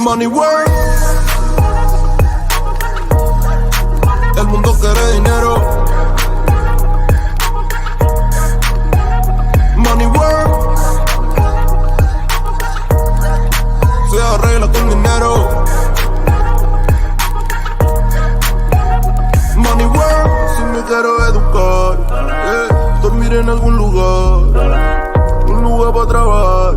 Money work. El mundo quiere dinero. Money work. Se arregla con dinero. Money work. Si me quiero educar, dormir en algún lugar, un lugar para trabajar,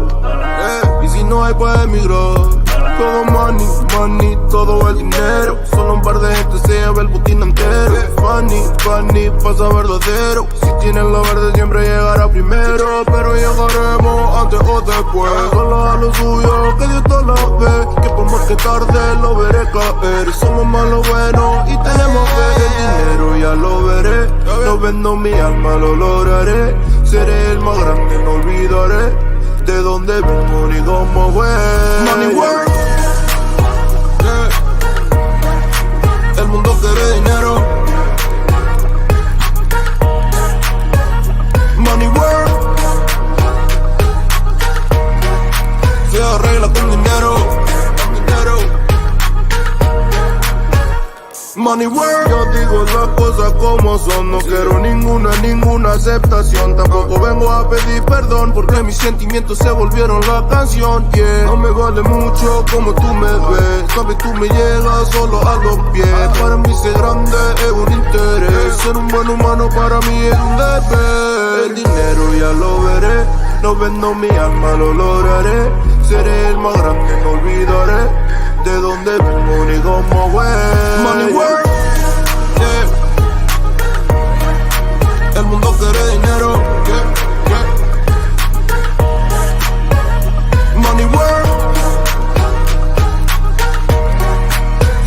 y si no hay para emigrar. Todo money, money, todo el dinero. Solo un par de gente se lleva el botín entero. Funny, funny, pasa verdadero. Si tienes lo verde siempre llegará primero. Pero llegaremos antes o después. Solo a lo suyo, que Dios te la ve. Que por más que tarde lo veré caer. Somos más lo bueno y tenemos fe. El dinero ya lo veré. No vendo mi alma, lo lograré. Seré el más grande, no olvidaré de dónde vengo ni cómo fue. Money work. El mundo quiere dinero. Money work. Se arregla con dinero. Money work. Yo digo las cosas como son. No quiero ninguna aceptación. Tampoco vengo a pedir perdón porque mis sentimientos se volvieron la canción. Yeah. No me vale mucho como tú me ves. Sabes, tú me llegas solo a los pies. Para mí ser grande es un interés. Ser un buen humano para mí es un deber. El dinero ya lo veré. No vendo mi alma, lo lograré. Seré el más grande, no olvidaré de dónde vengo ni cómo fue. Money work. Yeah. El mundo quiere dinero. Yeah. Yeah. Money work.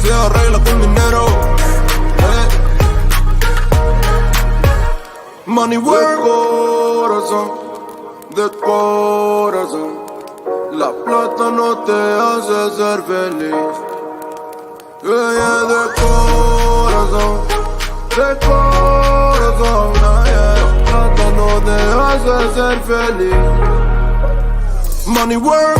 Se arregla con dinero. Yeah. Money work. De corazón. La plata no te hace ser feliz. Yeah, de corazón. La plata no te hace ser feliz. Money work.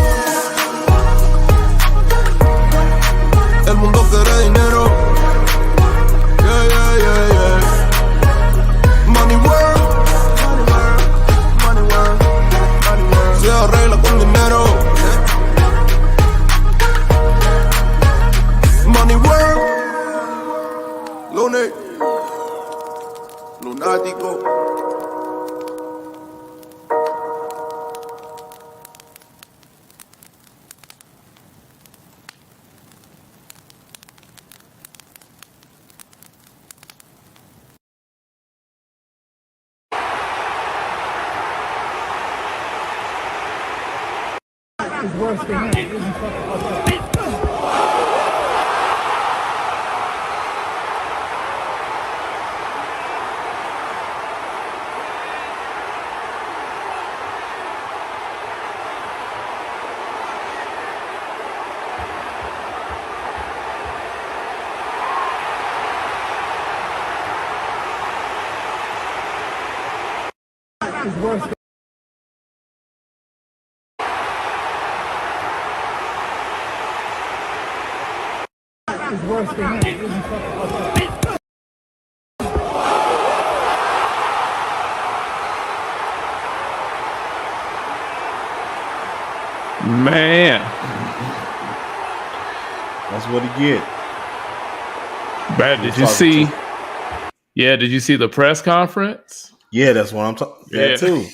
El mundo quiere dinero. Yeah, yeah, yeah, yeah. Money work. Se arregla con dinero. Money work. Lunático. It's worse than that. It isn't fucking It's worse than It's worse than that. It isn't fucking Man, that's what he get. Brad, did you see? Yeah, did you see the press conference? Yeah, that's what I'm talking. Yeah. That too.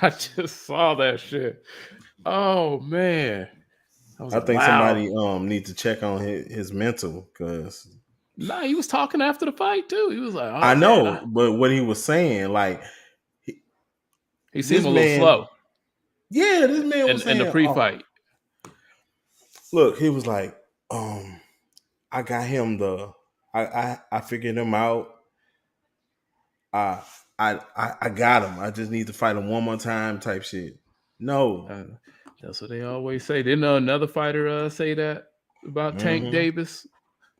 I just saw that shit. Oh man, I think somebody needs to check on his mental because. Nah, he was talking after the fight too. He was like, oh, I know, but what he was saying, like, he seemed a little slow. Yeah, this man was saying in the pre-fight. Look, he was like, I got him I figured him out. I got him. I just need to fight him one more time type shit. No. That's what they always say. Didn't another fighter say that about Tank Davis?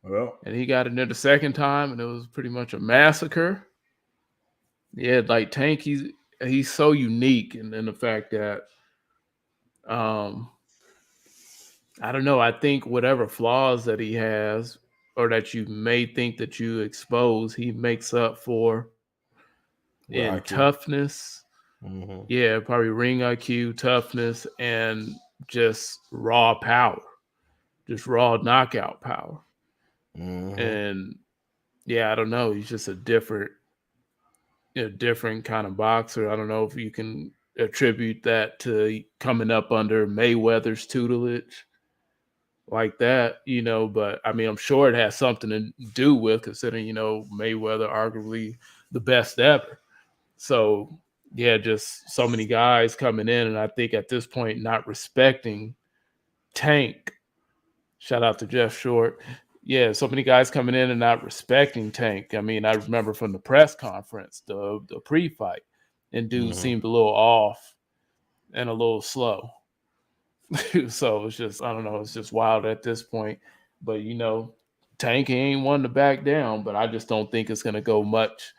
Well, and he got in there the second time, and it was pretty much a massacre. Yeah, like Tank, he's so unique, and then the fact that I don't know. I think whatever flaws that he has or that you may think that you expose, he makes up for with in IQ. toughness. Mm-hmm. Yeah, probably ring IQ, toughness, and just raw power, just raw knockout power. Mm-hmm. And yeah, I don't know. He's just a different kind of boxer. I don't know if you can attribute that to coming up under Mayweather's tutelage like that, but I mean, I'm sure it has something to do with considering, Mayweather arguably the best ever. So, yeah, just so many guys coming in, and I think at this point not respecting Tank. Shout out to Jeff Short. Yeah, so many guys coming in and not respecting Tank. I mean, I remember from the press conference, the pre-fight, and dude Mm-hmm. seemed a little off and a little slow. So it's just, I don't know, it's just wild at this point. But Tank ain't one to back down, but I just don't think it's gonna go much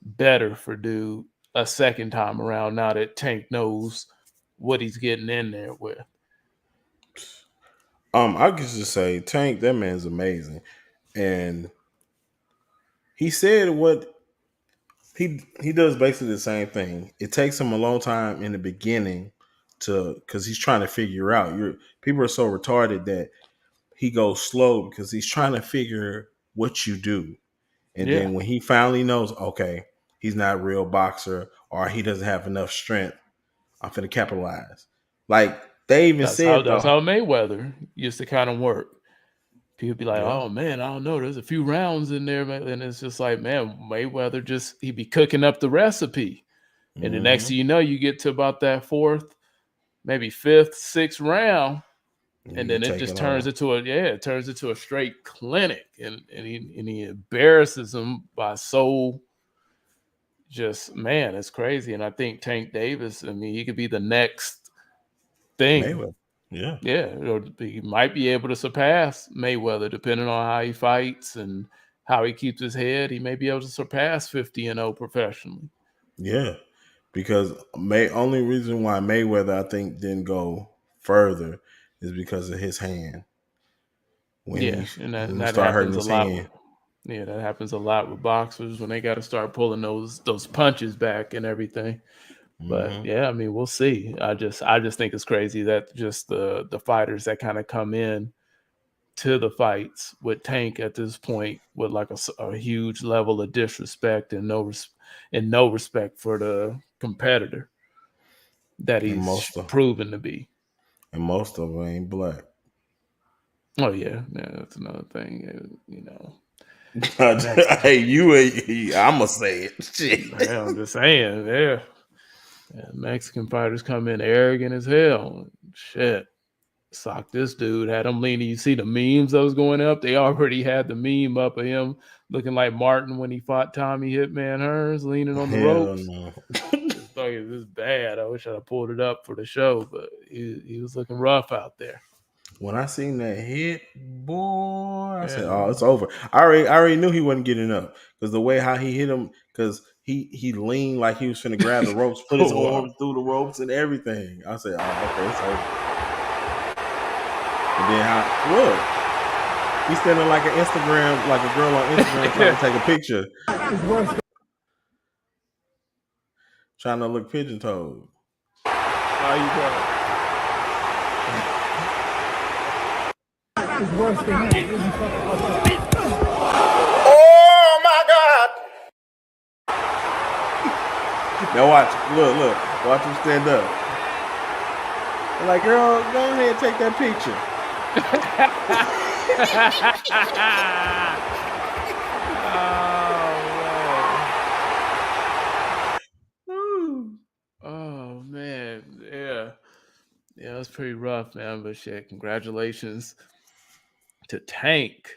better for dude a second time around now that Tank knows what he's getting in there with. I could just say Tank, that man's amazing. And he said what he does basically the same thing. It takes him a long time in the beginning to because he's trying to figure out. People are so retarded that he goes slow because he's trying to figure what you do. And Yeah. then when he finally knows, okay, he's not a real boxer or he doesn't have enough strength, I'm finna capitalize. Like they even That's how said that's though, how Mayweather used to kind of work. People be like, yeah. "Oh man, I don't know. There's a few rounds in there," and it's just like, man, Mayweather just he be cooking up the recipe, and the next Mm-hmm. thing you know, you get to about that fourth, maybe fifth, sixth round, And and you get then it just taken turns on. into it turns into a straight clinic, and he embarrasses him by so just man, it's crazy. And I think Tank Davis, I mean, he could be the next thing. Mayweather. Yeah. Yeah, or he might be able to surpass Mayweather depending on how he fights and how he keeps his head. He may be able to surpass 50-0 professionally. Yeah. Because only reason why Mayweather I think didn't go further is because of his hand. When Yeah, and that, when and he that started hurting happens a his lot. hand. Yeah, that happens a lot with boxers when they got to start pulling those punches back and everything. But Mm-hmm. yeah, I mean, we'll see. I just think it's crazy that just the fighters that kind of come in to the fights with Tank at this point with like a huge level of disrespect and no respect for the competitor that And he's most of proven to be. and most of them ain't black. Oh yeah, yeah, that's another thing. Mexican. Hey, I'ma say it. Shit. I'm just saying, yeah, Mexican fighters come in arrogant as hell. Shit. Sock this dude, had him leaning. You see the memes that was going up? They already had the meme up of him looking like Martin when he fought Tommy Hitman Hearns, leaning on the Hell ropes. no. This fucking this is bad. I wish I'd have pulled it up for the show, but he was looking rough out there. When I seen that hit, boy, I said, Yeah. "Oh, it's over." I already knew he wasn't getting up because the way how he hit him, because he leaned like he was finna grab the ropes, put his Oh wow. arms through the ropes and everything. I said, "Oh, okay, it's over." And then how look, he's standing like an Instagram, like a girl on Instagram trying to Yeah. take a picture, It's worse than trying to look pigeon toed. How you go? it's worse than that. This is fucking Oh my God! Now watch, look, watch him stand up. I'm like, girl, go ahead, and take that picture. Woo. Oh man, yeah, yeah, that's pretty rough, man. But shit, congratulations to Tank.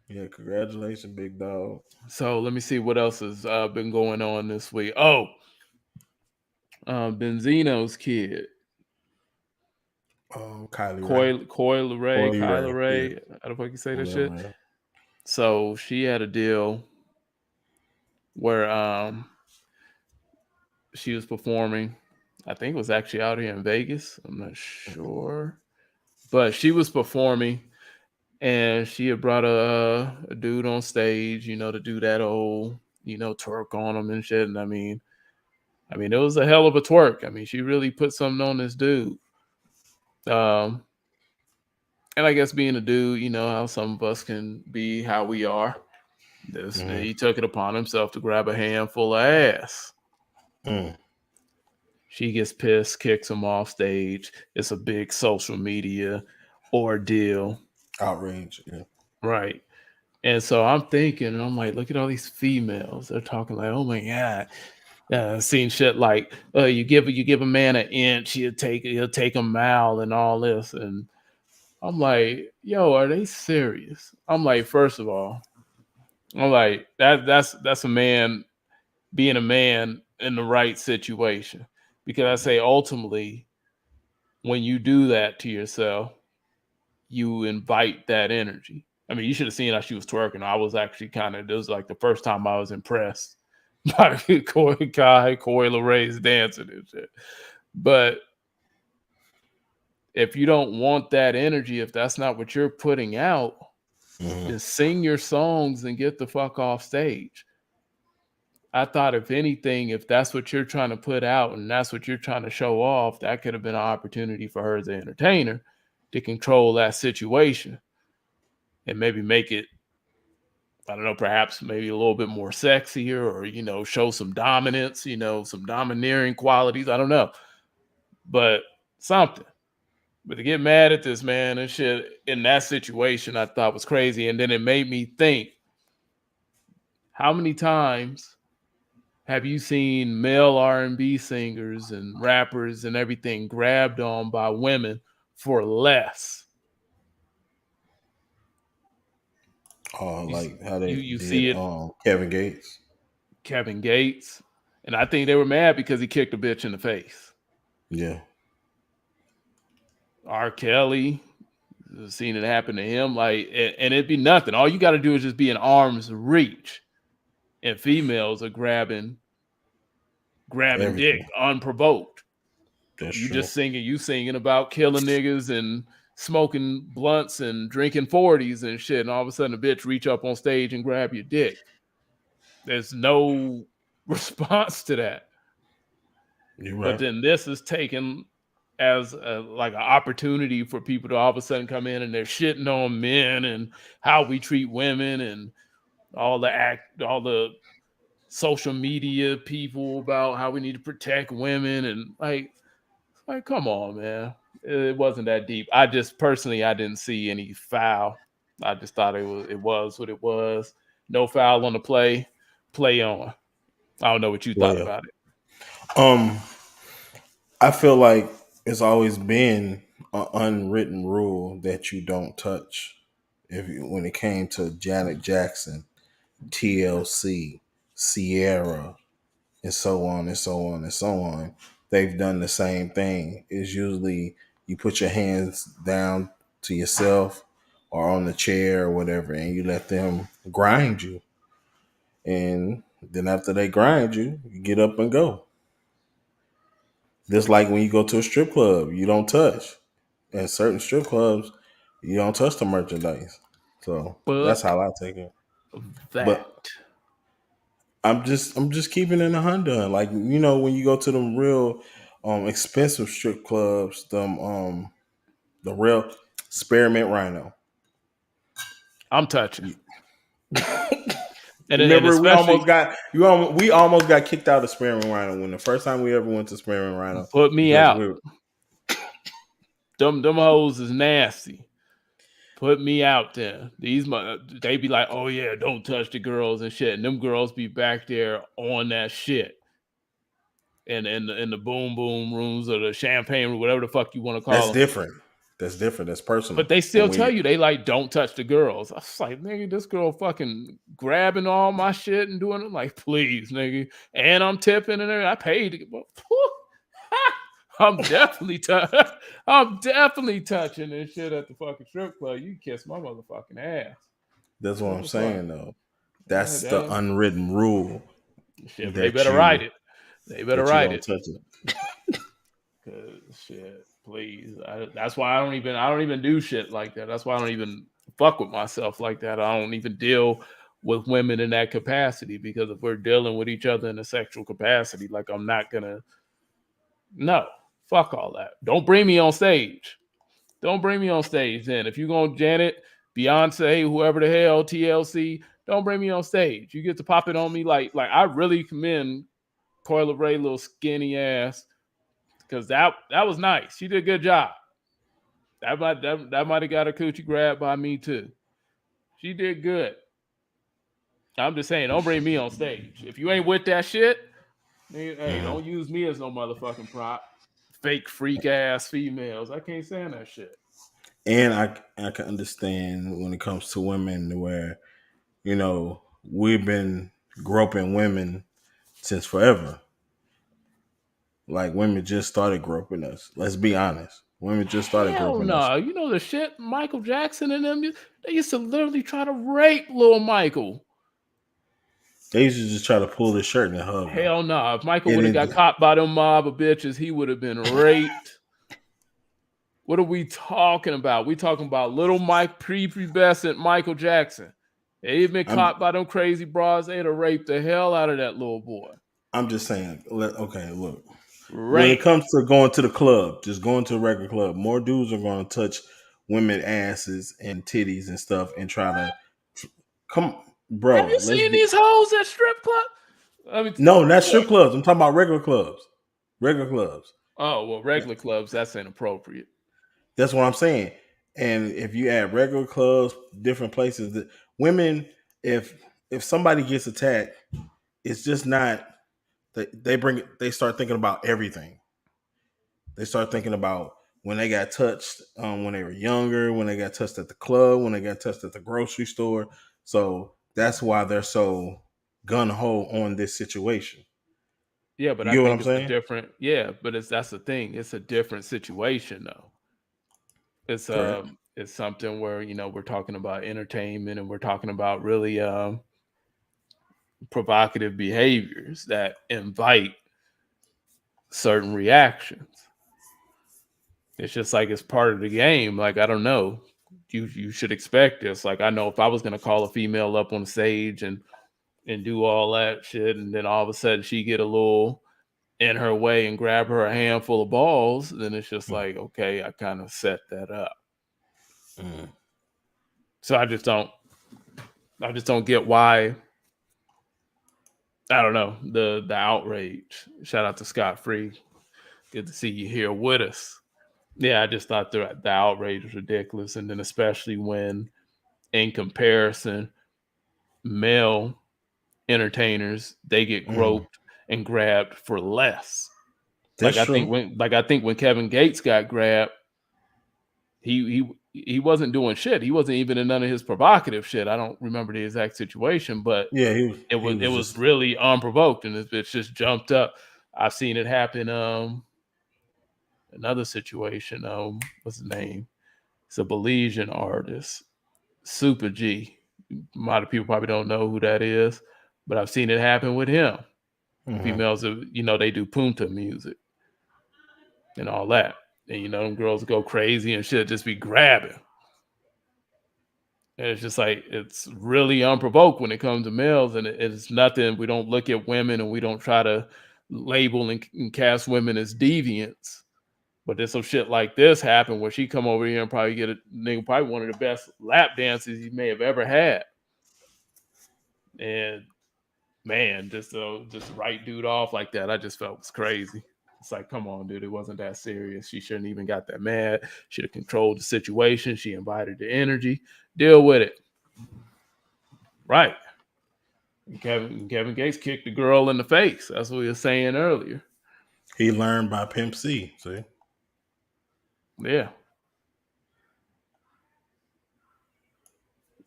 Yeah, congratulations, big dog. So let me see what else has been going on this week. Oh, Benzino's kid, Kylie Ray. Coil Ray, Coily Kyla Ray. Yeah. Ray. How the fuck you say that Whatever, shit? man. So she had a deal where she was performing. I think it was actually out here in Vegas. I'm not sure, But she was performing, and she had brought a dude on stage, to do that old, twerk on him and shit. And I mean, it was a hell of a twerk. I mean, she really put something on this dude. Um, and I guess being a dude, how some of us can be how we are. Mm-hmm. He took it upon himself to grab a handful of ass. Mm. She gets pissed, kicks him off stage. It's a big social media ordeal. Outrage. Yeah. Right. And so I'm thinking, and I'm like, look at all these females. They're talking like, oh my God. Seeing shit like you give a man an inch, he'll take a mile and all this. And I'm like, yo, are they serious? I'm like, first of all, I'm like, that's a man being a man in the right situation. Because I say ultimately, when you do that to yourself, you invite that energy. I mean, you should have seen how she was twerking. I was actually this was like the first time I was impressed by Coy Ray's dancing and shit. But if you don't want that energy, if that's not what you're putting out, Mm-hmm. then sing your songs and get the fuck off stage. I thought, if anything, if that's what you're trying to put out and that's what you're trying to show off, that could have been an opportunity for her as an entertainer to control that situation and maybe make it, I don't know, perhaps maybe a little bit more sexier, or, show some dominance, some domineering qualities. I don't know. But something. But to get mad at this man and shit in that situation, I thought was crazy. And then it made me think, how many times have you seen male R&B singers and rappers and everything grabbed on by women for less? You Like how they you did see it, Kevin Gates. Kevin Gates, and I think they were mad because he kicked a bitch in the face. Yeah. R. Kelly, seen it happen to him, and it'd be nothing. All you got to do is just be in arm's reach, and females are grabbing dick Everything. unprovoked. That's You true. singing about killing niggas and smoking blunts and drinking 40s and shit, and all of a sudden a bitch reach up on stage and grab your dick. There's no response to that. You're But right. then this is taken as like an opportunity for people to all of a sudden come in and they're shitting on men and how we treat women and all the social media people about how we need to protect women, and like, come on, man. It wasn't that deep. I just personally, I didn't see any foul. I just thought it was what it was. No foul on the play. Play on. I don't know what you thought Player. about it. Um, I feel like it's always been an unwritten rule that you don't touch. When it came to Janet Jackson, TLC, Sierra, and so on and so on and so on, they've done the same thing. It's usually you put your hands down to yourself or on the chair or whatever, and you let them grind you. And then after they grind you, you get up and go. Just like when you go to a strip club, you don't touch. At certain strip clubs, you don't touch the merchandise. So that's Fuck how I take it. But that. I'm just keeping it in a Honda. Like when you go to them real expensive strip clubs, the real Spearmint Rhino. I'm touching. You, And remember especially we almost got kicked out of Spearmint Rhino when the first time we ever went to Spearmint Rhino put me because out. we were Them hoes is nasty. Put me out there. They be like, oh yeah, don't touch the girls and shit. And them girls be back there on that shit. And in the boom boom rooms or the champagne room, whatever the fuck you want to call that's them. different. That's different. That's personal. But they When still tell we you they like don't touch the girls. I was like, nigga, this girl fucking grabbing all my shit and doing it. Like, please, nigga. And I'm tipping and everything. I paid to get. I'm definitely I'm definitely touching this shit at the fucking strip club. You kiss my motherfucking ass. That's what What I'm the fuck? saying though. Yeah, That's the damn. unwritten rule Shit, but they that better write you it. They better don't write it. touch it. Cause shit, Please. That's why I don't even do shit like that. That's why I don't even fuck with myself like that. I don't even deal with women in that capacity, because if we're dealing with each other in a sexual capacity, like, I'm not gonna. No, fuck all that. Don't bring me on stage. Don't bring me on stage. Then if you're gonna Janet, Beyonce, whoever the hell, TLC, don't bring me on stage. You get to pop it on me like I really commend Coyle Ray, little skinny ass, because that was nice. She did a good job. That might have got her coochie grabbed by me too. She did good. I'm just saying, don't bring me on stage. If you ain't with that shit, hey, don't use me as no motherfucking prop. Fake freak ass females. I can't stand that shit. And I can understand when it comes to women where, we've been groping women since forever. Like, women just started groping us. Let's be honest. Women just started Hell groping no. us. You know the shit Michael Jackson and them, they used to literally try to rape little Michael. They used to just try to pull his shirt and hug him. Hell no. If Michael would have got caught by them mob of bitches, he would have been raped. What are we talking about? We talking about little Mike, prepubescent Michael Jackson. They've been caught by them crazy bras. They'd have raped the hell out of that little boy. I'm just saying. Okay, look. Rape. When it comes to going to the club, just going to a regular club, more dudes are going to touch women asses and titties and stuff and try to come, bro. Have you seen these hoes at strip club? No, not strip clubs. I'm talking about regular clubs. Regular clubs. Oh, well, regular clubs, that's inappropriate. That's what I'm saying. And if you add regular clubs, different places, that women, if somebody gets attacked, it's just not. They start thinking about everything. They start thinking about when they got touched when they were younger, when they got touched at the club, when they got touched at the grocery store. So that's why they're so gun ho on this situation. Yeah, but I think it's a different. Yeah, but that's the thing. It's a different situation though. It's something where we're talking about entertainment and we're talking about really provocative behaviors that invite certain reactions. It's just like it's part of the game. Like, I don't know. You should expect this. Like, I know if I was gonna call a female up on stage and do all that shit, and then all of a sudden she get a little in her way and grab her a handful of balls, then it's just like, okay, I kind of set that up. So I just don't get why. I don't know, the outrage. Shout out to Scott Free. Good to see you here with us. Yeah, I just thought the outrage was ridiculous. And then especially when, in comparison, male entertainers, they get groped and grabbed for less. That's I think when Kevin Gates got grabbed, he wasn't doing shit. He wasn't even in none of his provocative shit. I don't remember the exact situation, but yeah, it was really unprovoked, and this bitch just jumped up. I've seen it happen. Another situation. What's his name? It's a Belizean artist, Super G. A lot of people probably don't know who that is, but I've seen it happen with him. Females, they do punta music and all that. And, them girls go crazy and shit, just be grabbing. And it's just like, it's really unprovoked when it comes to males. And it's nothing. We don't look at women and we don't try to label and cast women as deviants. But there's some shit like this happen where she come over here and probably get a nigga, probably one of the best lap dances he may have ever had. And man, just write dude off like that, I just felt was crazy. It's like, come on, dude, it wasn't that serious. She shouldn't even got that mad. Should have controlled the situation. She invited the energy. Deal with it. Right. And Kevin Gates kicked the girl in the face. That's what we were saying earlier. He learned by Pimp C, see? Yeah.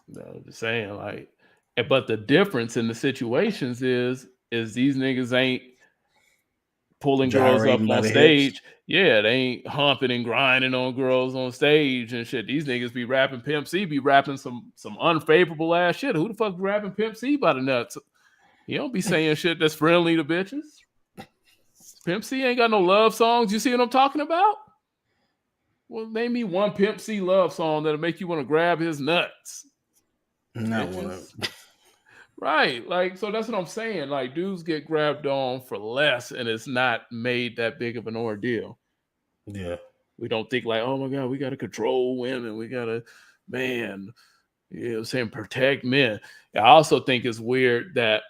No, just saying, like, but the difference in the situations is these niggas ain't pulling girls up on stage. Hips. Yeah, they ain't humping and grinding on girls on stage and shit. These niggas be rapping. Pimp C be rapping some unfavorable ass shit. Who the fuck rapping Pimp C by the nuts? He don't be saying shit that's friendly to bitches. Pimp C ain't got no love songs. You see what I'm talking about? Well, name me one Pimp C love song that'll make you want to grab his nuts. Not one of Bitches. them. Right. Like, so that's what I'm saying. Like, dudes get grabbed on for less and it's not made that big of an ordeal. Yeah. We don't think like, oh my God, we gotta control women. We gotta, man, you know what I'm saying, protect men. I also think it's weird that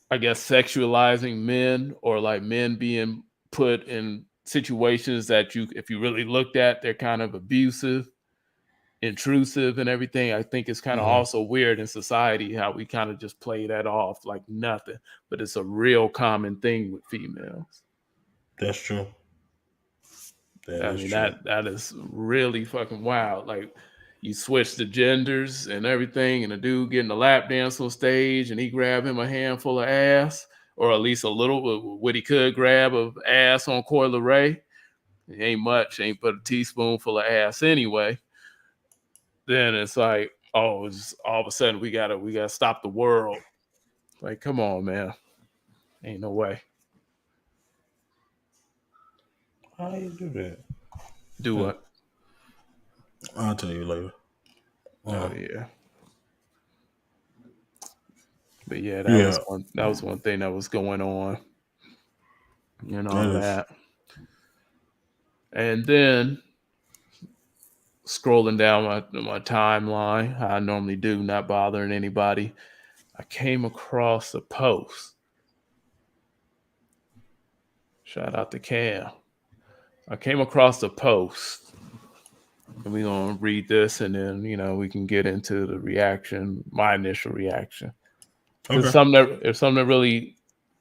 I guess sexualizing men or like men being put in situations that you, if you really looked at, they're kind of abusive, intrusive, and everything. I think it's kind of Mhm. also weird in society how we kind of just play that off like nothing, but it's a real common thing with females. That's true. That I is mean, true. that is really fucking wild. Like you switch the genders and everything, and a dude getting a lap dance on stage, and he grab him a handful of ass, or at least a little what he could grab of ass on Coi Ray. It ain't much, ain't but a teaspoonful of ass anyway. Then it's like, oh, it's all of a sudden we gotta stop the world. Like, come on, man, ain't no way. How you do that? Do Hmm. what? I'll tell you later. Oh yeah. But yeah, Yeah, that was one thing that was going on and that all is. that. And then scrolling down my timeline, how I normally do, not bothering anybody, I came across a post. Shout out to Cam. I came across a post, and we're gonna read this, and then we can get into the reaction, my initial reaction, because Okay. it's something that really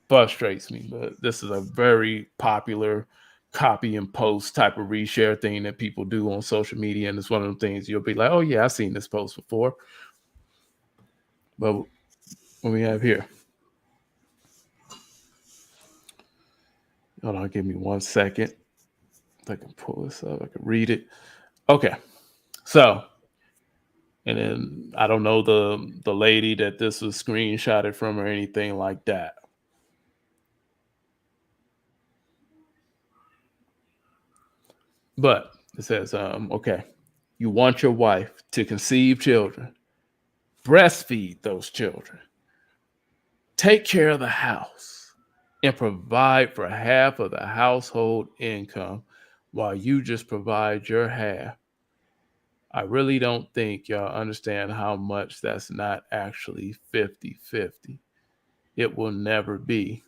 frustrates me. But this is a very popular copy and post type of reshare thing that people do on social media, and it's one of the things you'll be like, "Oh yeah, I've seen this post before." But what we have here, hold on, give me 1 second. If I can pull this up, I can read it. Okay, so and then I don't know the lady that this was screenshotted from or anything like that. But it says, okay, you want your wife to conceive children, breastfeed those children, take care of the house, and provide for half of the household income while you just provide your half. I really don't think y'all understand how much that's not actually 50-50. It will never be.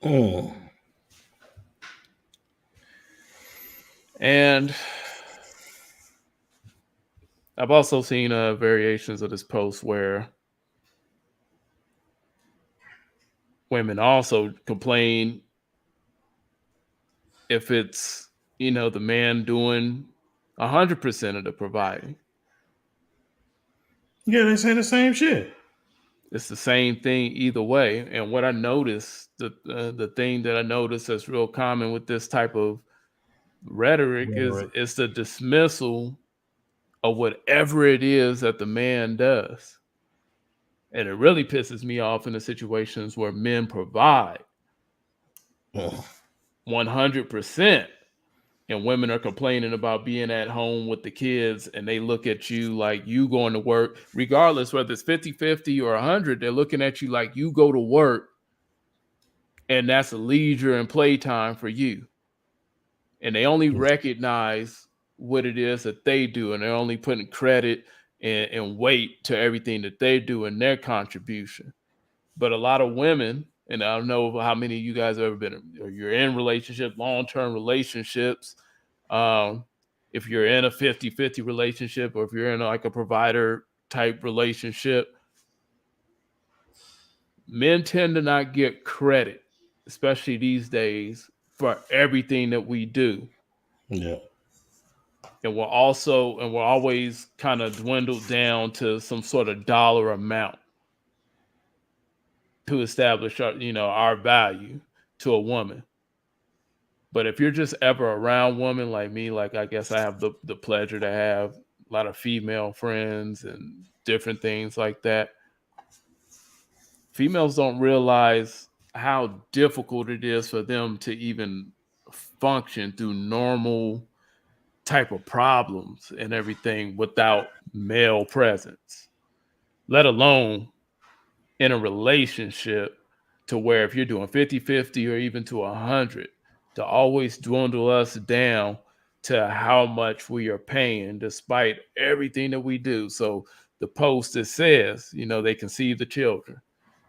Mm. And I've also seen variations of this post where women also complain if it's the man doing 100% of the providing. Yeah, they say the same shit. It's the same thing either way. And what I noticed, the thing that I noticed that's real common with this type of rhetoric is Rhetoric. it's the dismissal of whatever it is that the man does. And it really pisses me off in the situations where men provide Mm. 100%. And women are complaining about being at home with the kids, and they look at you like you going to work, regardless whether it's 50-50 or 100. They're looking at you like you go to work, and that's a leisure and playtime for you. And they only recognize what it is that they do, and they're only putting credit and weight to everything that they do in their contribution. But a lot of women, and I don't know how many of you guys have ever been, or you're in relationships, long-term relationships. Um, if you're in a 50-50 relationship, or if you're in like a provider type relationship, men tend to not get credit, especially these days, for everything that we do. Yeah. And we're always kind of dwindled down to some sort of dollar amount to establish our value to a woman. But if you're just ever around women like me, like I guess I have the pleasure to have a lot of female friends and different things like that, females don't realize how difficult it is for them to even function through normal type of problems and everything without male presence, let alone in a relationship, to where if you're doing 50-50 or even to 100, to always dwindle us down to how much we are paying despite everything that we do. So the post that says, they conceive the children.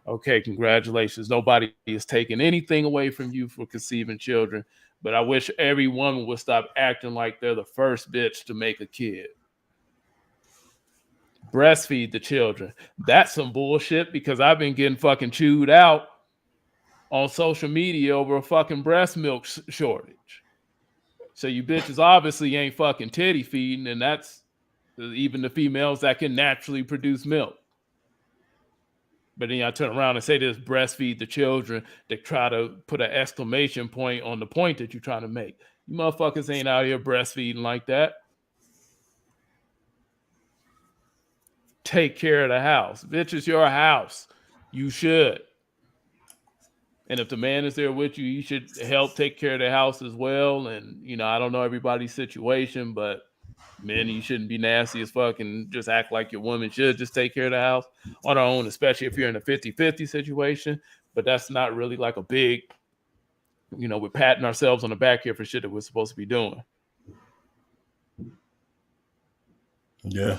Okay, congratulations. Nobody is taking anything away from you for conceiving children. But I wish every woman would stop acting like they're the first bitch to make a kid. Breastfeed the children. That's some bullshit, because I've been getting fucking chewed out on social media over a fucking breast milk shortage. So you bitches obviously ain't fucking titty feeding, and that's even the females that can naturally produce milk. But then y'all turn around and say this, breastfeed the children, to try to put an exclamation point on the point that you're trying to make. You motherfuckers ain't out here breastfeeding like that. Take care of the house. Bitch, it's your house. You should. And if the man is there with you, you should help take care of the house as well. And, I don't know everybody's situation, but men, you shouldn't be nasty as fuck and just act like your woman should just take care of the house on her own, especially if you're in a 50-50 situation. But that's not really like a big, we're patting ourselves on the back here for shit that we're supposed to be doing. Yeah.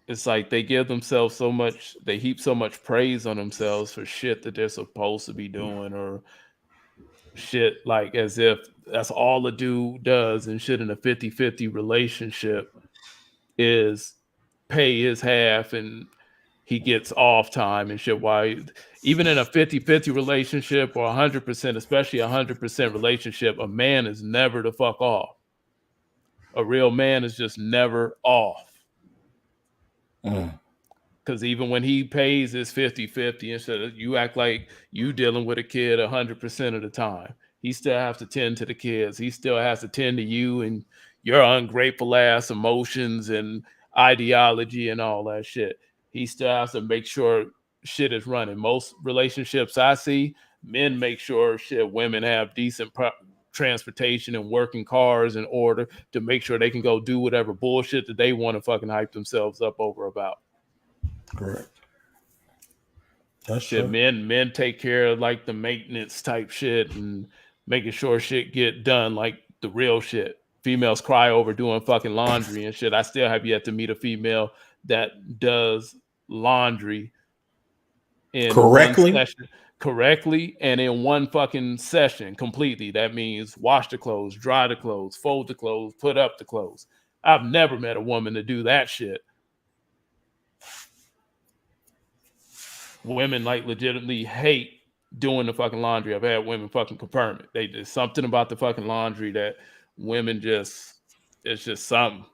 It's like they give themselves so much, they heap so much praise on themselves for shit that they're supposed to be doing, or shit like as if that's all a dude does and shit in a 50-50 relationship is pay his half and he gets off time and shit. Why, even in a 50-50 relationship or 100%, especially 100% relationship, a man is never the fuck off. A real man is just never off. Because even when he pays his 50-50, instead of you act like you dealing with a kid 100% of the time, he still has to tend to the kids. He still has to tend to you and your ungrateful ass emotions and ideology and all that shit. He still has to make sure shit is running. Most relationships I see, men make sure women have decent transportation and working cars in order to make sure they can go do whatever bullshit that they want to fucking hype themselves up over about. Correct. That's shit. true. Men take care of like the maintenance type shit and making sure shit get done, like the real shit. Females cry over doing fucking laundry and shit. I still have yet to meet a female that does laundry in one session correctly and in one fucking session completely. That means wash the clothes, dry the clothes, fold the clothes, put up the clothes. I've never met a woman to do that shit. Women like legitimately hate doing the fucking laundry. I've had women fucking confirm it. There's something about the fucking laundry that women it's just something.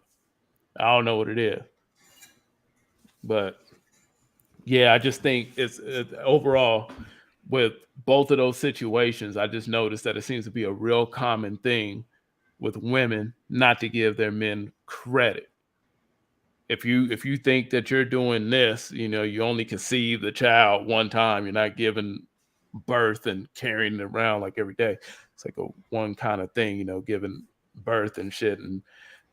I don't know what it is. But yeah, I just think it's overall with both of those situations, I just noticed that it seems to be a real common thing with women not to give their men credit. If you think that you're doing this, you only conceive the child one time. You're not giving birth and carrying it around like every day. It's like a one kind of thing, giving birth and shit. And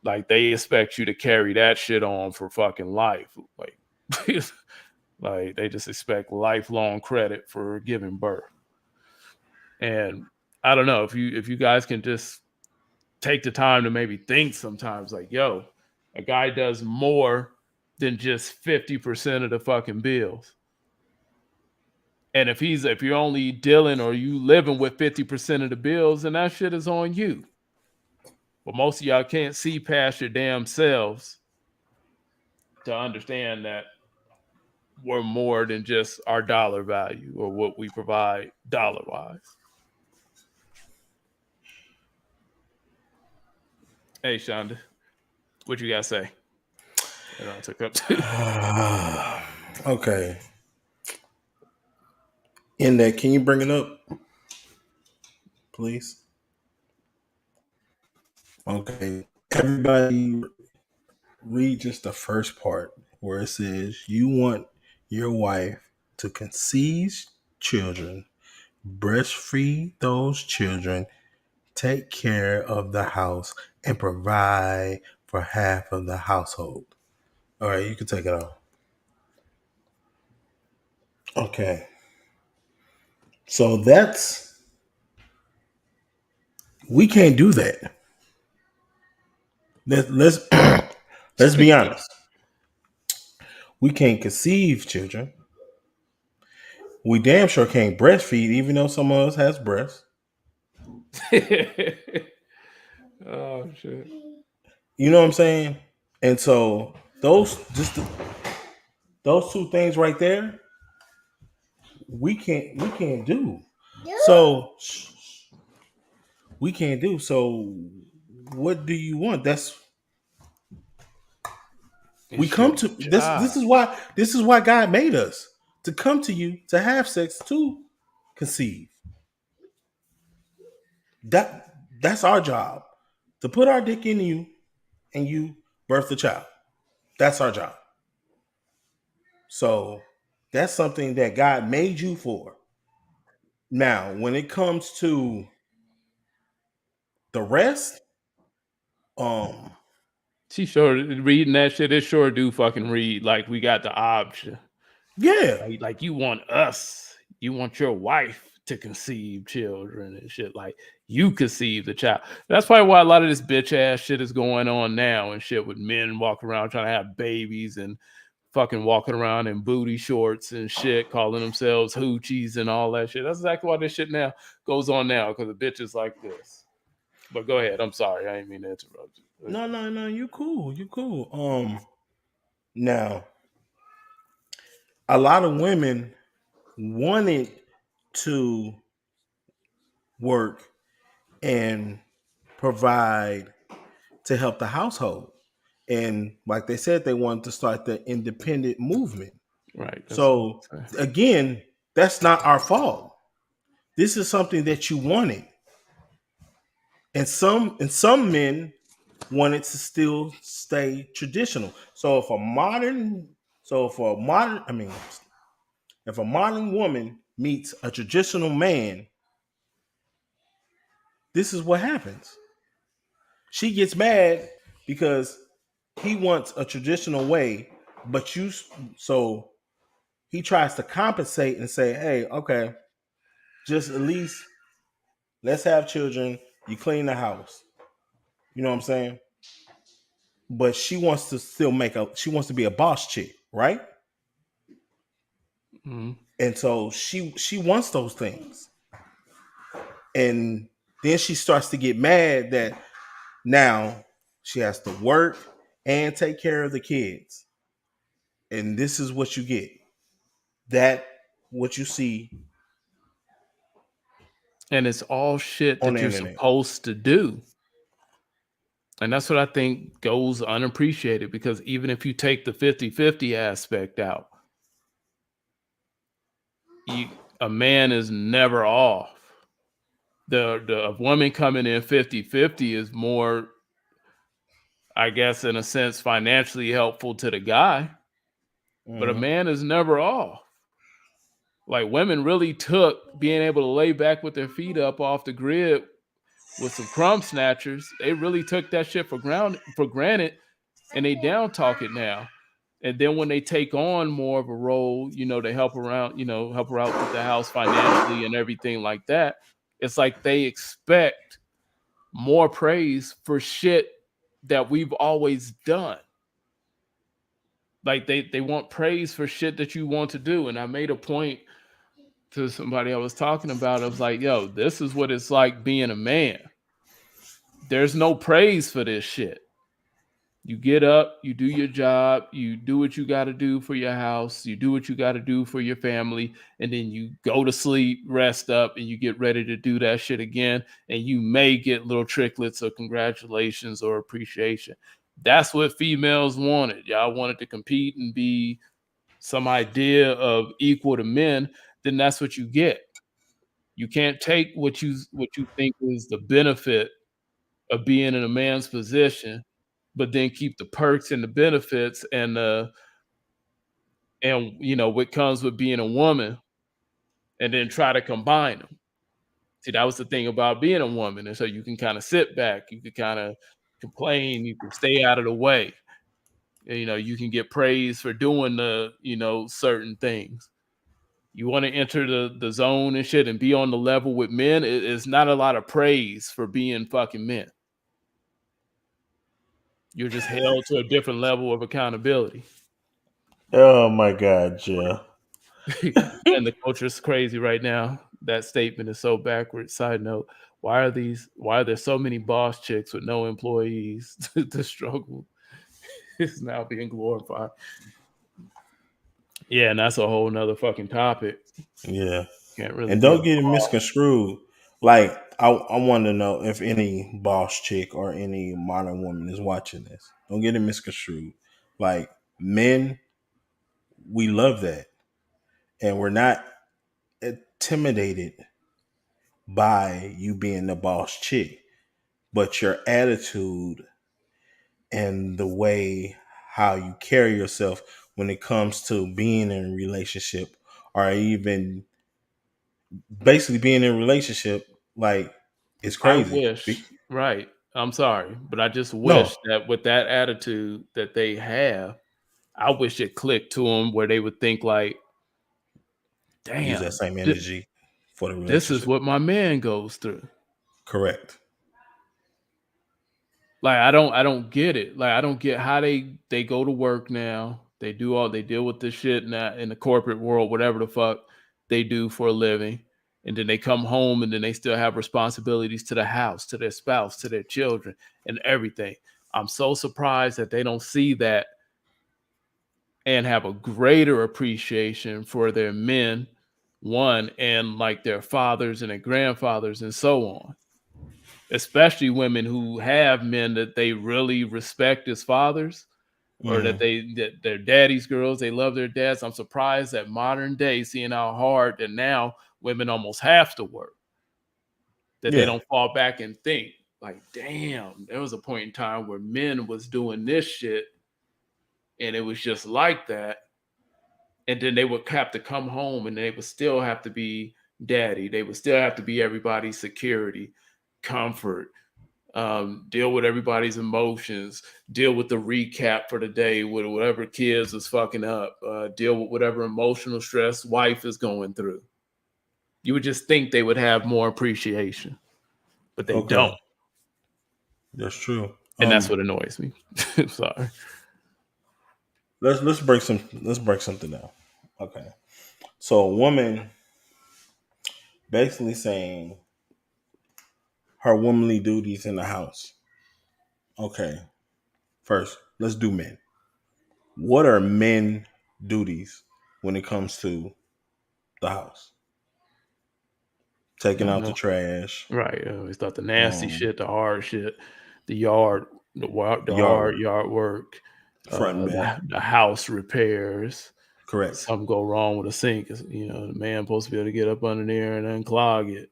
like they expect you to carry that shit on for fucking life. Like, like they just expect lifelong credit for giving birth. And I don't know if you guys can just take the time to maybe think sometimes like, yo, a guy does more than just 50% of the fucking bills. And if you're only dealing or you living with 50% of the bills, then that shit is on you. But most of y'all can't see past your damn selves to understand that we're more than just our dollar value or what we provide dollar wise. Hey, Shonda, what you got to say? And I took up too. Okay. In that, can you bring it up, please? Okay. Everybody read just the first part where it says you want your wife to conceive children, breastfeed those children, take care of the house, and provide for half of the household. All right, you can take it off. Okay. So we can't do that. Let's let's be honest. We can't conceive children. We damn sure can't breastfeed, even though some of us has breasts. Oh shit. You know what I'm saying? And so those two things right there, we can't do. So we can't do. So what do you want? That's we It's your come to this. job. This is why God made us to come to you to have sex to conceive. That's our job to put our dick in you and you birth the child. That's our job. So that's something that God made you for. Now, when it comes to the rest, um, She sure reading that shit. It sure do fucking read like we got the option. yeah, Like you want us, you want your wife to conceive children and shit. Like you conceive the child. That's probably why a lot of this bitch ass shit is going on now and shit with men walking around trying to have babies and fucking walking around in booty shorts and shit, calling themselves hoochies and all that shit. That's exactly why this shit now goes on now because the bitches like this. But go ahead. I'm sorry. I didn't mean to interrupt you. no, you cool, you cool. Now a lot of women wanted to work and provide to help the household, and like they said, they wanted to start the independent movement. Right. That's what So I'm saying. again, that's not our fault. This is something that you wanted, and some men wanted to still stay traditional. I mean, if a modern woman meets a traditional man, this is what happens. She gets mad because he wants a traditional way, but so he tries to compensate and say, "Hey, okay, just at least let's have children. You clean the house." You know what I'm saying? But she wants to still she wants to be a boss chick, right? Mhm. And so she wants those things. And then she starts to get mad that now she has to work and take care of the kids. And this is what you get. That what you see And it's all shit on that the you're internet. supposed to do. And that's what I think goes unappreciated because even if you take the 50-50 aspect out, a man is never off. The woman coming in 50-50 is more, I guess, in a sense, financially helpful to the guy, but a Mhm. man is never off. Like women really took being able to lay back with their feet up off the grid with some crumb snatchers. They really took that shit for granted, and they down talk it now. And then when they take on more of a role, to help around, help her out with the house financially and everything like that, it's like they expect more praise for shit that we've always done. Like they want praise for shit that you want to do. And I made a point to somebody I was talking about. I was like, yo, this is what it's like being a man. There's no praise for this shit. You get up, you do your job, you do what you got to do for your house, you do what you got to do for your family, and then you go to sleep, rest up, and you get ready to do that shit again. And you may get little tricklets of congratulations or appreciation. That's what females wanted. Y'all wanted to compete and be some idea of equal to men, then that's what you get. You can't take what you think is the benefit of being in a man's position, but then keep the perks and the benefits and what comes with being a woman, and then try to combine them. See, that was the thing about being a woman, and so you can kind of sit back, you can kind of complain, you can stay out of the way. You can get praise for doing the certain things. You want to enter the zone and shit and be on the level with men. It's not a lot of praise for being fucking men. You're just held to a different level of accountability. Oh my God, yeah. And the culture is crazy right now. That statement is so backwards. Side note: Why are there so many boss chicks with no employees? The struggle is now being glorified. Yeah, and that's a whole nother fucking topic. Yeah. Can't really And get don't them get it all. misconstrued. Like I want to know if any boss chick or any modern woman is watching this. Don't get it misconstrued. Like men, we love that. And we're not intimidated by you being the boss chick, but your attitude and the way how you carry yourself when it comes to being in a relationship or even basically being in a relationship, like it's I crazy. wish, right? I'm sorry, but I just No, wish that with that attitude that they have, I wish it clicked to them where they would think like, use that "Damn, same energy for the this is relationship. what my man goes through." Correct. Like I don't get it. Like I don't get how they go to work now. They deal with this shit now in the corporate world, whatever the fuck they do for a living. And then they come home and then they still have responsibilities to the house, to their spouse, to their children, and everything. I'm so surprised that they don't see that and have a greater appreciation for their men, one, and like their fathers and their grandfathers and so on, especially women who have men that they really respect as fathers, or Hmm. that they're daddy's girls, they love their dads. I'm surprised that modern day, seeing how hard that now women almost have to work, that they Yeah. don't fall back and think like, damn, there was a point in time where men was doing this shit and it was just like that. And then they would have to come home and they would still have to be daddy. They would still have to be everybody's security, comfort, deal with everybody's emotions, deal with the recap for the day with whatever kids is fucking up, deal with whatever emotional stress wife is going through. You would just think they would have more appreciation, but they don't. Okay. That's true. And that's what annoys me. Sorry. Let's break something down. Okay. So a woman basically saying her womanly duties in the house. Okay. First, let's do men. What are men duties when it comes to the house? I Taking don't out the know. trash, Right. It's not the nasty um, shit, the hard shit, the yard, the yard hard work, yard work, front and back. the house repairs. Correct. Something go wrong with a sink. The man supposed to be able to get up under there and unclog it.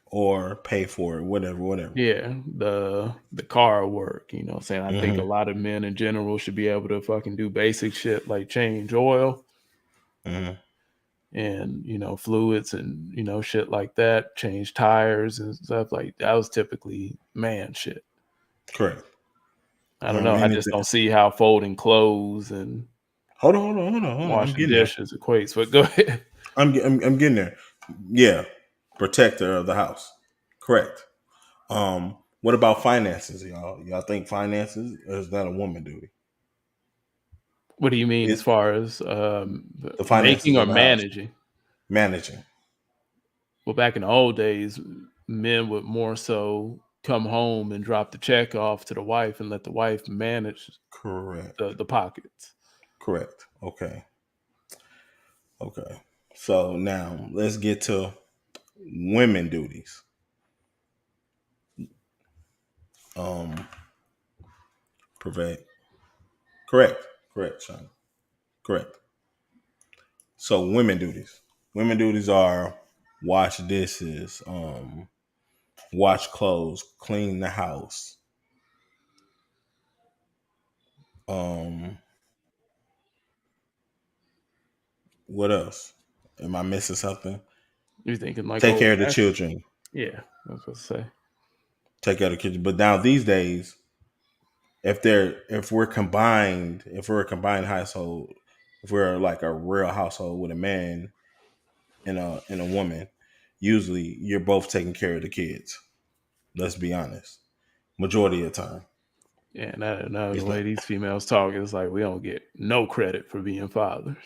Or pay for it, whatever. Yeah, the car work. What I'm saying, I think a Hmm. lot of men in general should be able to fucking do basic shit like change oil Hmm. and fluids and shit like that, change tires and stuff like that was typically man shit. Correct. I don't know. I just Anything. don't see how folding clothes and Hold on. I'm washing getting there. dishes equates. But go ahead. I'm getting there. Yeah, protector of the house. Correct. What about finances, y'all? Y'all think finances is that a woman duty? What do you mean as It far as the making finances or of the house managing? managing. Well, back in the old days, men would more so come home and drop the check off to the wife and let the wife manage Correct. the pockets. Correct. Okay. Okay. So now let's get to women duties. Um, prevent. Correct. Correct, Sean. Correct. So women duties. Women duties are wash dishes, wash clothes, clean the house, um, What else? Am I missing something? You're thinking like Take old care of the fashioned. children. Yeah, that's what I say. Take care of the kids. But now these days, if we're a combined household, if we're like a real household with a man and a woman, usually you're both taking care of the kids. Let's be honest. Majority of the time. Yeah, now the It's way not. these females talk, it's like we don't get no credit for being fathers.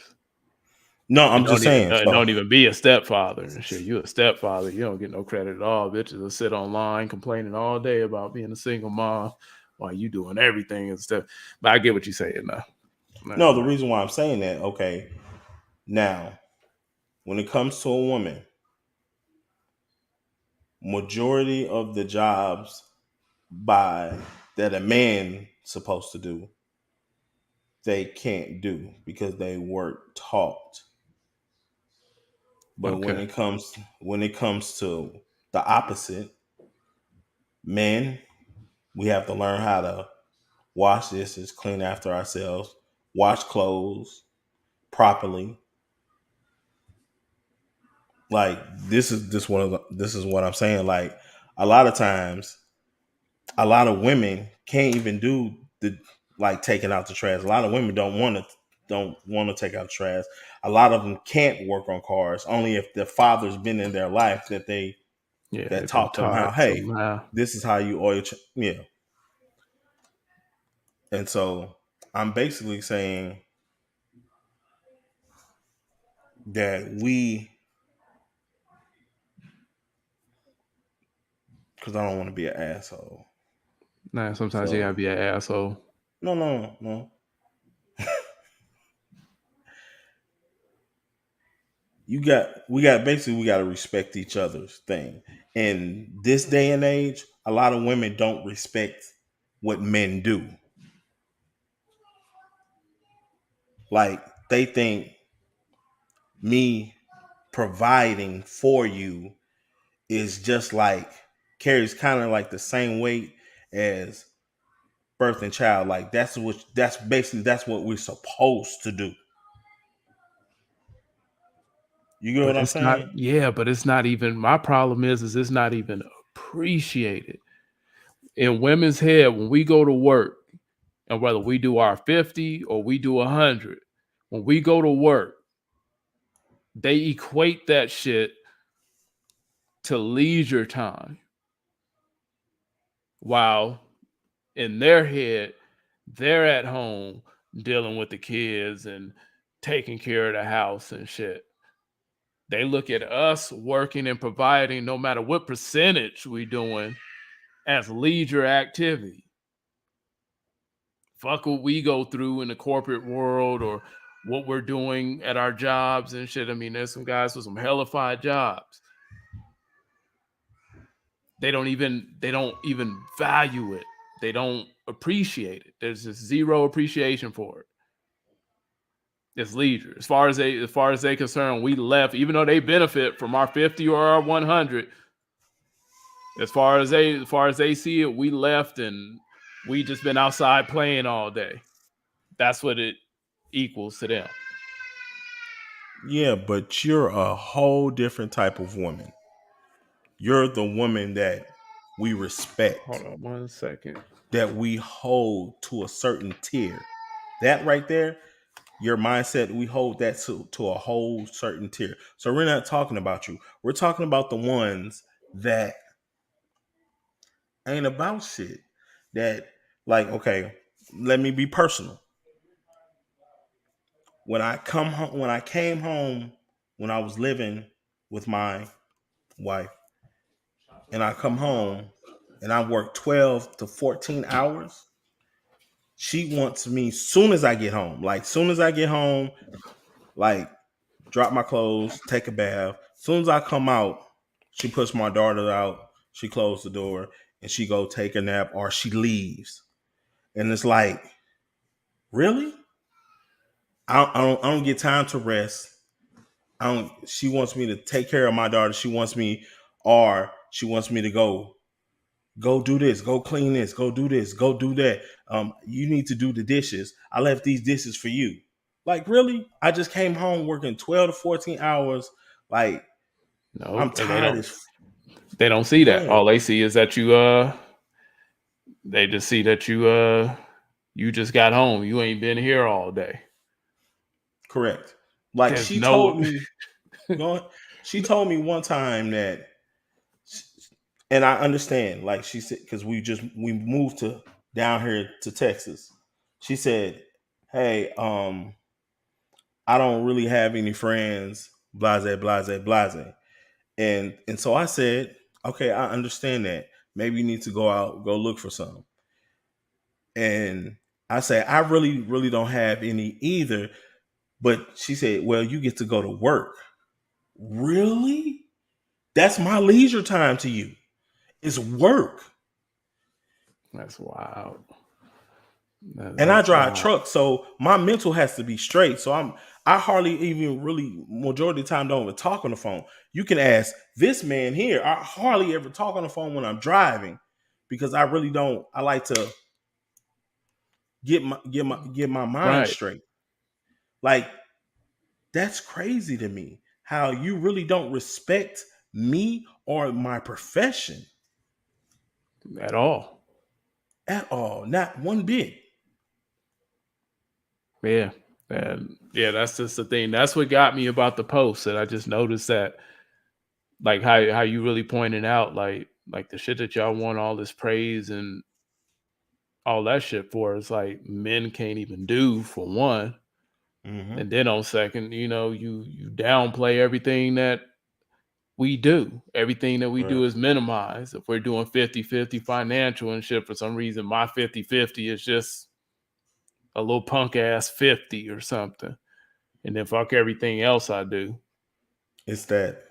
No, And I'm just saying. So don't even be a stepfather and shit. You a stepfather, you don't get no credit at all. Bitches will sit online complaining all day about being a single mom while you doing everything and stuff. But I get what you're saying now. no, the reason why I'm saying that, okay, now when it comes to a woman, majority of the jobs by that a man supposed to do, they can't do because they weren't taught. But Okay. when it comes to the opposite, men, we have to learn how to wash dishes, clean after ourselves, wash clothes properly. Like this is what I'm saying. Like a lot of times, a lot of women can't even do the like taking out the trash. A lot of women don't want to take out the trash. A lot of them can't work on cars only if their father's been in their life Yeah, that they've been taught them how. taught Hey, somehow. this is how you oil. Yeah, and so I'm basically saying that because I don't want to be an asshole. Nah, sometimes you So gotta be an asshole. no. We got to respect each other's thing. In this day and age, a lot of women don't respect what men do. Like they think me providing for you is just like carries kind of like the same weight as birth and child. Like that's what we're supposed to do. You get what But I'm it's not, saying? yeah, but it's not even, my problem is it's not even appreciated. In women's head, when we go to work, and whether we do our 50 or we do 100, when we go to work, they equate that shit to leisure time. While in their head, they're at home dealing with the kids and taking care of the house and shit. They look at us working and providing, no matter what percentage we doing, as leisure activity. Fuck what we go through in the corporate world or what we're doing at our jobs and shit. I mean, there's some guys with some hellified jobs. They don't even value it. They don't appreciate it. There's just zero appreciation for it. It's leisure. As far as they concerned, we left, even though they benefit from our 50 or our 100. As far as they see it, we left and we just been outside playing all day. That's what it equals to them. Yeah, but you're a whole different type of woman. You're the woman that we Hold respect, on 1 second. that we hold to a certain tier. That right there, your mindset, we hold that to a whole certain tier. So we're not talking about you. We're talking about the ones that ain't about shit. That like, okay, let me be personal. When I came home, when I was living with my wife, and I come home and I work 12 to 14 hours, she wants me soon as I get home. Like soon as I get home, like drop my clothes, take a bath. Soon as I come out, she puts my daughter out, she closed the door, and she go take a nap or she leaves. And it's like, really? I don't get time to rest. I don't. She wants me to take care of my daughter. She wants me to go do this, go clean this, go do this, go do that. You need to do the dishes. I left these dishes for you. Like, really? I just came home working 12 to 14 hours. Like, I'm No, and tired as they don't see that. man. All they see is that they just see that you just got home. You ain't been here all day. Correct. Like There's she no told me, she told me one time that, and I understand. Like she said, because we moved to down here to Texas. She said, "Hey, I don't really have any friends. Blase, blase, blase." And so I said, "Okay, I understand that. Maybe you need to go out, go look for some." And I said, "I really don't have any either." But she said, "Well, you get to go to work." Really? That's my leisure time to you. It's work. That's wild. And I That's drive wild. trucks, so my mental has to be straight. So I hardly even really majority of the time don't even talk on the phone. You can ask this man here. I hardly ever talk on the phone when I'm driving because I really don't. I like to get my mind Right. straight. Like, that's crazy to me. How you really don't respect me or my profession At all. at all. Not one bit. Yeah. And yeah, that's just the thing. That's what got me about the post. And I just noticed that, like how you really pointed out, like the shit that y'all want all this praise and all that shit for is like men can't even do, for one. Mm-hmm. And then on second, you downplay everything that we do. Everything that we Right. do is minimized. If we're doing 50-50 financial and shit, for some reason my 50-50 is just a little punk ass 50 or something. And then fuck everything else I do. It's that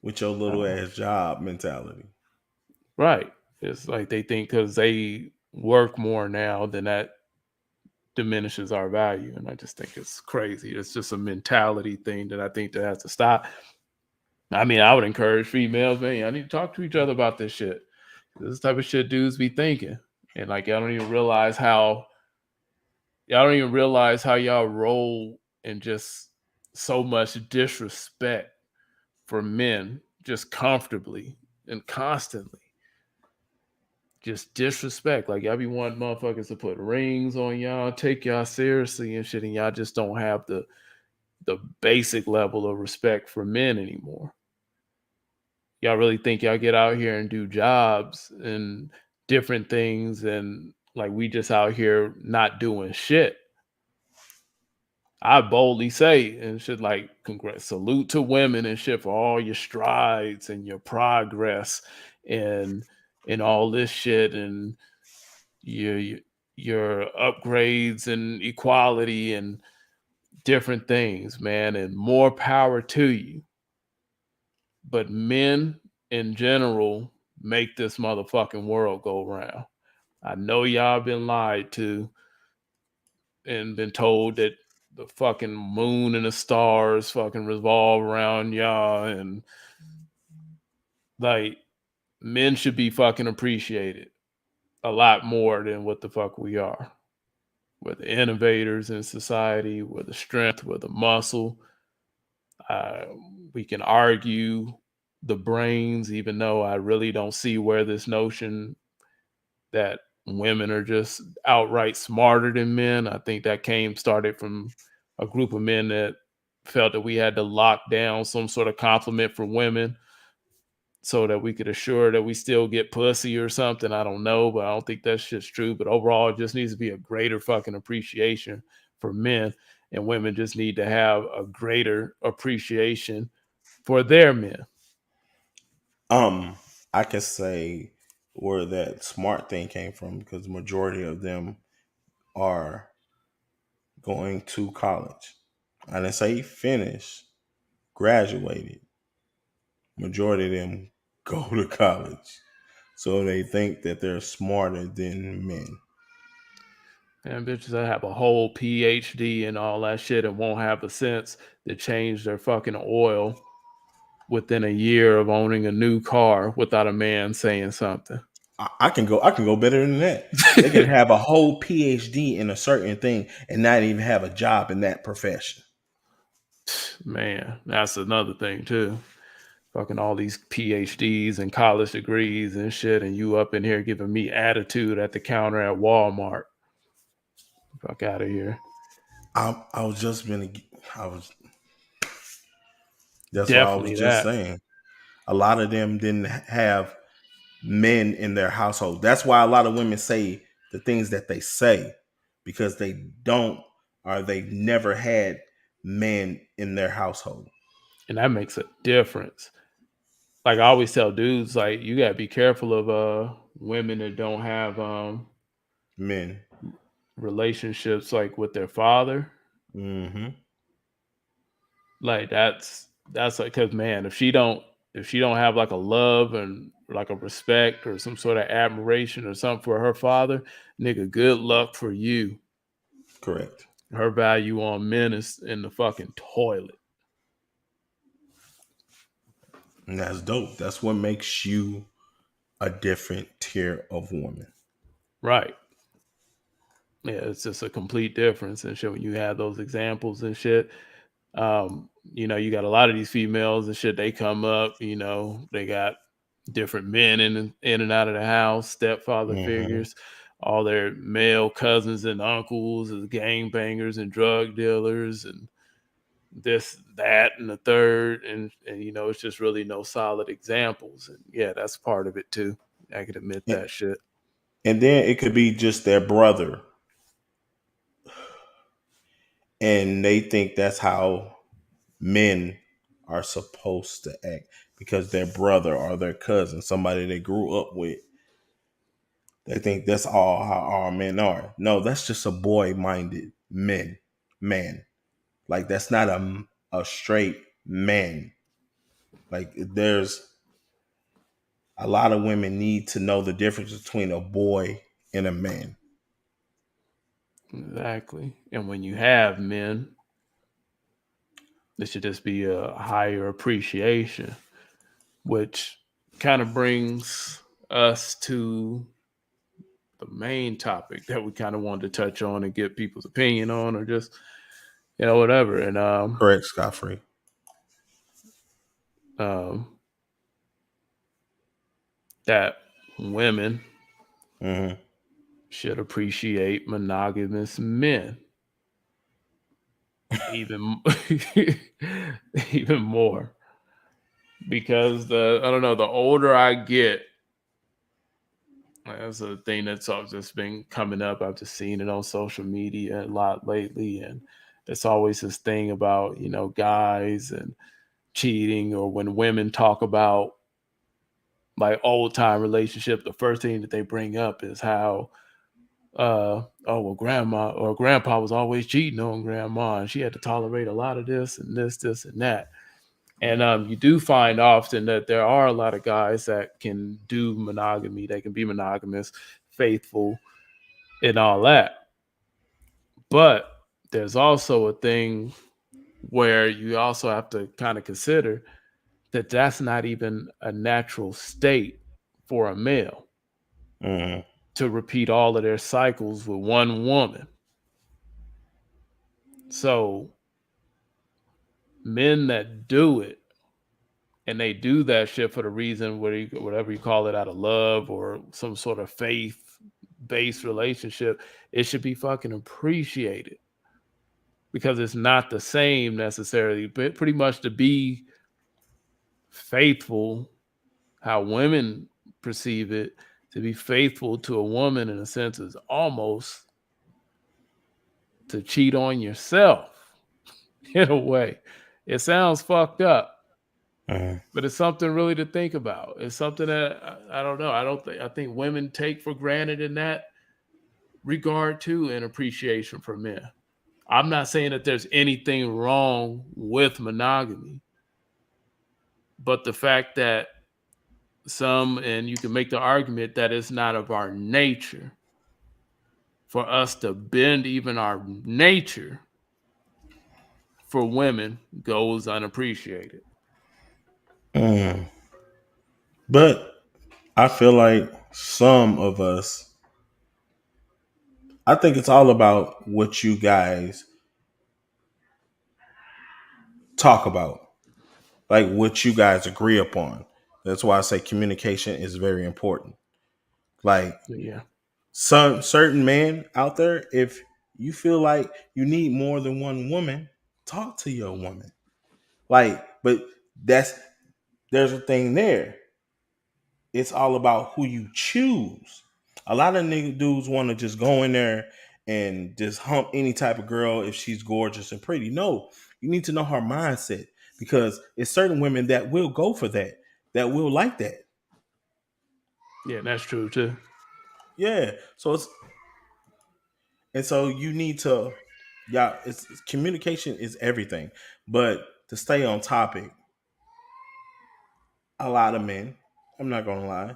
with your little Uh, ass job mentality. right. It's like they think because they work more now, then that diminishes our value. And I just think it's crazy. It's just a mentality thing that I think that has to stop. I mean, I would encourage females, man, y'all need to talk to each other about this shit. This type of shit dudes be thinking. And like y'all don't even realize how y'all roll in just so much disrespect for men just comfortably and constantly. Just disrespect. Like y'all be wanting motherfuckers to put rings on y'all, take y'all seriously and shit, and y'all just don't have the basic level of respect for men anymore. Y'all really think y'all get out here and do jobs and different things, and like we just out here not doing shit. I boldly say and shit like congrats, salute to women and shit for all your strides and your progress and all this shit and your your upgrades and equality and different things, man, and more power to you. But men in general make this motherfucking world go round. I know y'all been lied to and been told that the fucking moon and the stars fucking revolve around y'all, and like men should be fucking appreciated a lot more than what the fuck we are. We're the innovators in society, we're the strength, we're the muscle. Uh, we can argue the brains, even though I really don't see where this notion that women are just outright smarter than men. I think that started from a group of men that felt that we had to lock down some sort of compliment for women so that we could assure that we still get pussy or something. I don't know, but I don't think that shit's true. But overall, it just needs to be a greater fucking appreciation for men, and women just need to have a greater appreciation for their men. Um, I can say where that smart thing came from because the majority of them are going to college. I didn't say finish, graduated. Majority of them go to college. So they think that they're smarter than men. And bitches that have a whole PhD and all that shit and won't have the sense to change their fucking oil within a year of owning a new car without a man saying something. I can go. I can go better than that. They can have a whole PhD in a certain thing and not even have a job in that profession. Man, that's another thing too. Fucking all these PhDs and college degrees and shit, and you up in here giving me attitude at the counter at Walmart. Fuck out of here. I was just gonna. I was. That's why I was Definitely just that. saying. A lot of them didn't have men in their household. That's why a lot of women say the things that they say because they don't or they've never had men in their household. And that makes a difference. Like I always tell dudes, like you gotta be careful of women that don't have Men. relationships like with their father. Mm-hmm. Like that's like because man, if she don't have like a love and like a respect or some sort of admiration or something for her father, nigga, good luck for you. Correct. Her value on men is in the fucking toilet. And that's dope. That's what makes you a different tier of woman. Right. Yeah, it's just a complete difference and shit when you have those examples and shit. You got a lot of these females and shit, they come up, they got different men in and out of the house, stepfather Mm-hmm. figures, all their male cousins and uncles as gang bangers and drug dealers and this, that, and the third. And it's just really no solid examples. And yeah, that's part of it too. I can admit And, that shit. and then it could be just their brother, and they think that's how men are supposed to act because their brother or their cousin, somebody they grew up with, they think that's all how all men are. No, that's just a boy-minded man. Like that's not a straight man. Like there's a lot of women need to know the difference between a boy and a man. Exactly. And when you have men, there should just be a higher appreciation, which kind of brings us to the main topic that we kind of wanted to touch on and get people's opinion on, or just whatever. And Correct, Scott Free. um, that women Mm-hmm. should appreciate monogamous men even even more because I don't know, the older I get, that's a thing that's just been coming up. I've just seen it on social media a lot lately, and it's always this thing about guys and cheating, or when women talk about like old time relationship, the first thing that they bring up is how oh well, grandma or grandpa was always cheating on grandma and she had to tolerate a lot of this and that. And you do find often that there are a lot of guys that can do monogamy, they can be monogamous, faithful, and all that. But there's also a thing where you also have to kind of consider that that's not even a natural state for a male Mm-hmm. to repeat all of their cycles with one woman. So men that do it, and they do that shit for the reason, whatever you call it, out of love or some sort of faith based relationship, it should be fucking appreciated because it's not the same necessarily. But pretty much to be faithful, how women perceive it, to be faithful to a woman in a sense is almost to cheat on yourself in a way. It sounds fucked up, Mm-hmm. but it's something really to think about. It's something that I don't know. I think women take for granted in that regard too, and appreciation for men. I'm not saying that there's anything wrong with monogamy, but the fact that and you can make the argument that it's not of our nature for us to bend even our nature for women goes unappreciated. Mm. But I feel like some of us, I think it's all about what you guys talk about, like what you guys agree upon. That's why I say communication is very important. Like Yeah. some certain men out there, if you feel like you need more than one woman, talk to your woman. Like, but that's there's a thing there. It's all about who you choose. A lot of nigga dudes want to just go in there and just hump any type of girl if she's gorgeous and pretty. No, you need to know her mindset because it's certain women that will go for that, that will like that. Yeah, that's true too. Yeah. So it's and so you need to, yeah. Communication is everything. But to stay on topic, a lot of men, I'm not gonna lie,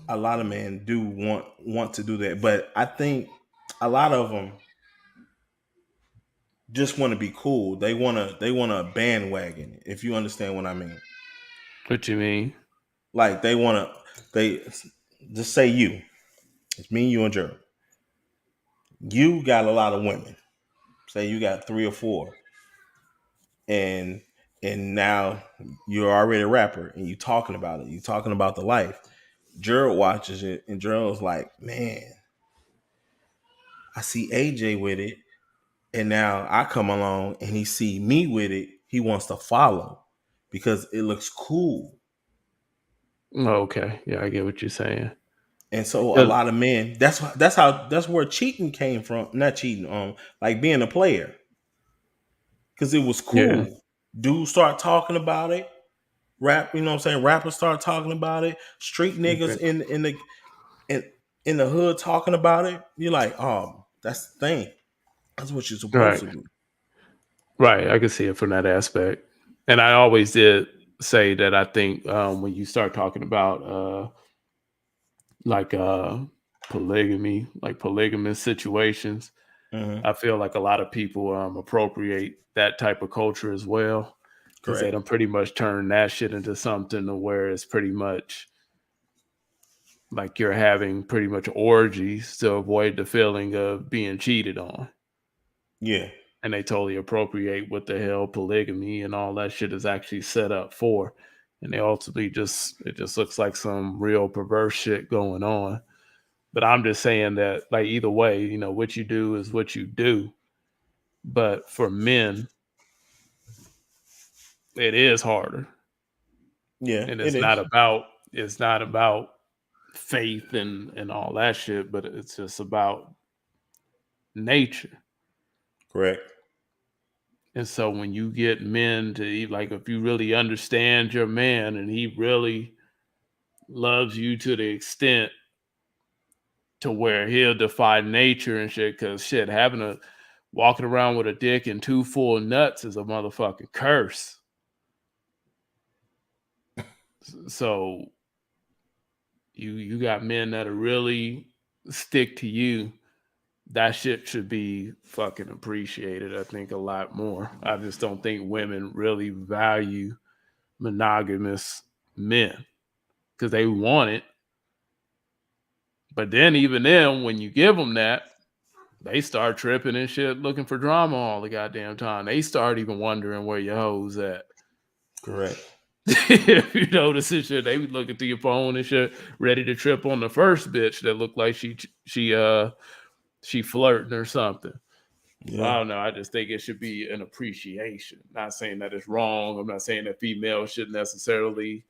a lot of men do want to do that, but I think a lot of them just want to be cool. They want to bandwagon. If you understand what I mean, What you mean? like they just say you. It's me, you, and Jeremy. You got a lot of women. Say you got 3 or 4, and now you're already a rapper, and you talking about it. You talking about the life. Gerald watches it, and Gerald's like, man, I see AJ with it, and now I come along and he see me with it. He wants to follow because it looks cool. Oh, okay. Yeah, I get what you're saying. And so a Yeah. lot of men, that's where cheating came from. Not cheating, like being a player. Because it was Yeah. cool. Dudes start talking about it. Rap, you know what I'm saying? Rappers start talking about it. Street niggas Okay. in, in the hood talking about it. You're like, oh, that's the thing. That's what you're supposed Right. to do. Right. I can see it from that aspect. And I always did say that I think when you start talking about like polygamy, like polygamous situations, Mm-hmm. I feel like a lot of people appropriate that type of culture as well because they Correct. don't pretty much turn that shit into something to where it's pretty much like you're having pretty much orgies to avoid the feeling of being cheated on. Yeah. And they totally appropriate what the hell polygamy and all that shit is actually set up for. And they ultimately just it just looks like some real perverse shit going on. But I'm just saying that like either way, what you do is what you do. But for men, it is harder. Yeah, And it it's not is. about faith and all that shit, but it's just about nature. Correct. And so when you get men to like if you really understand your man and he really loves you to the extent to where he'll defy nature and shit, cause shit, having a walking around with a dick and 2 full nuts is a motherfucking curse. So you got men that are really stick to you. That shit should be fucking appreciated, I think, a lot more. I just don't think women really value monogamous men because they want it. But then, even then, when you give them that, they start tripping and shit, looking for drama all the goddamn time. They start even wondering where your hoes at. Correct. If you notice and shit, they be looking through your phone and shit, ready to trip on the first bitch that looked like she flirting or something. So I Yeah. don't know. I just think it should be an appreciation. Not saying that it's wrong. I'm not saying that females should necessarily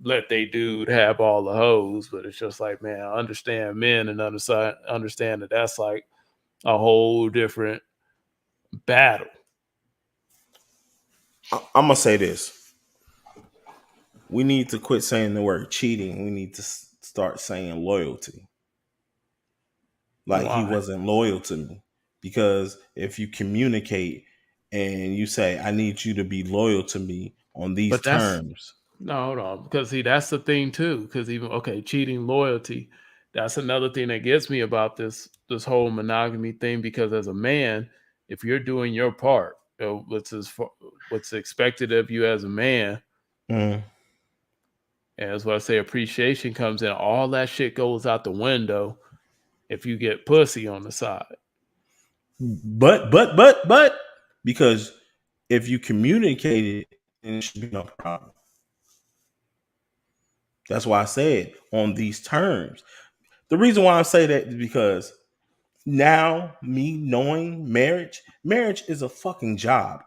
let they dude have all the hoes, but it's just like, man, I understand men and understand that that's like a whole different battle. I'm gonna say this. We need to quit saying the word cheating. We need to start saying loyalty. Like he Why? wasn't loyal to me. Because if you communicate and you say, I need you to be loyal to me on these But that's terms. no, hold on, because see, that's the thing too. Because even okay, cheating, loyalty, that's another thing that gets me about this whole monogamy thing. Because as a man, if you're doing your part, what's expected of you as a man, Mm, And that's why I say appreciation comes in. All that shit goes out the window if you get pussy on the side. But, because if you communicate it, then it should be no problem. That's why I said on these terms. The reason why I say that is because now me knowing marriage is a fucking job.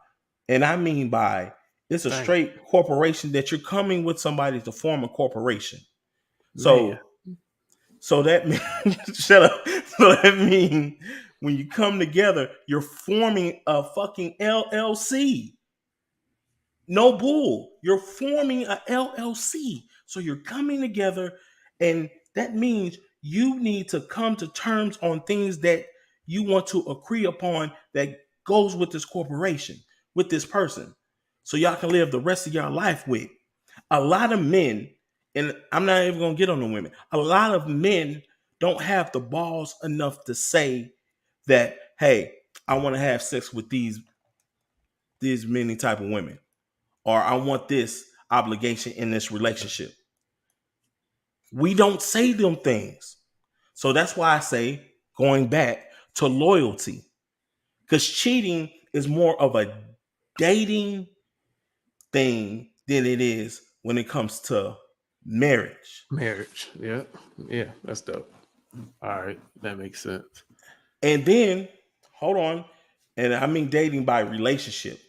And I mean by it's a Thank straight corporation that you're coming with somebody to form a corporation. you. Man. So that means shut up. So that means when you come together, you're forming a fucking LLC. No bull. You're forming a LLC. So you're coming together, and that means you need to come to terms on things that you want to agree upon that goes with this corporation, with this person. So y'all can live the rest of your life with. A lot of men, and I'm not even gonna get on the women, a lot of men don't have the balls enough to say that, hey, I want to have sex with these many type of women, or I want this obligation in this relationship. We don't say them things. So that's why I say going back to loyalty. Because cheating is more of a dating thing than it is when it comes to marriage. Marriage. Yeah. Yeah. That's dope. All right. That makes sense. And then, hold on, and I mean dating by relationship,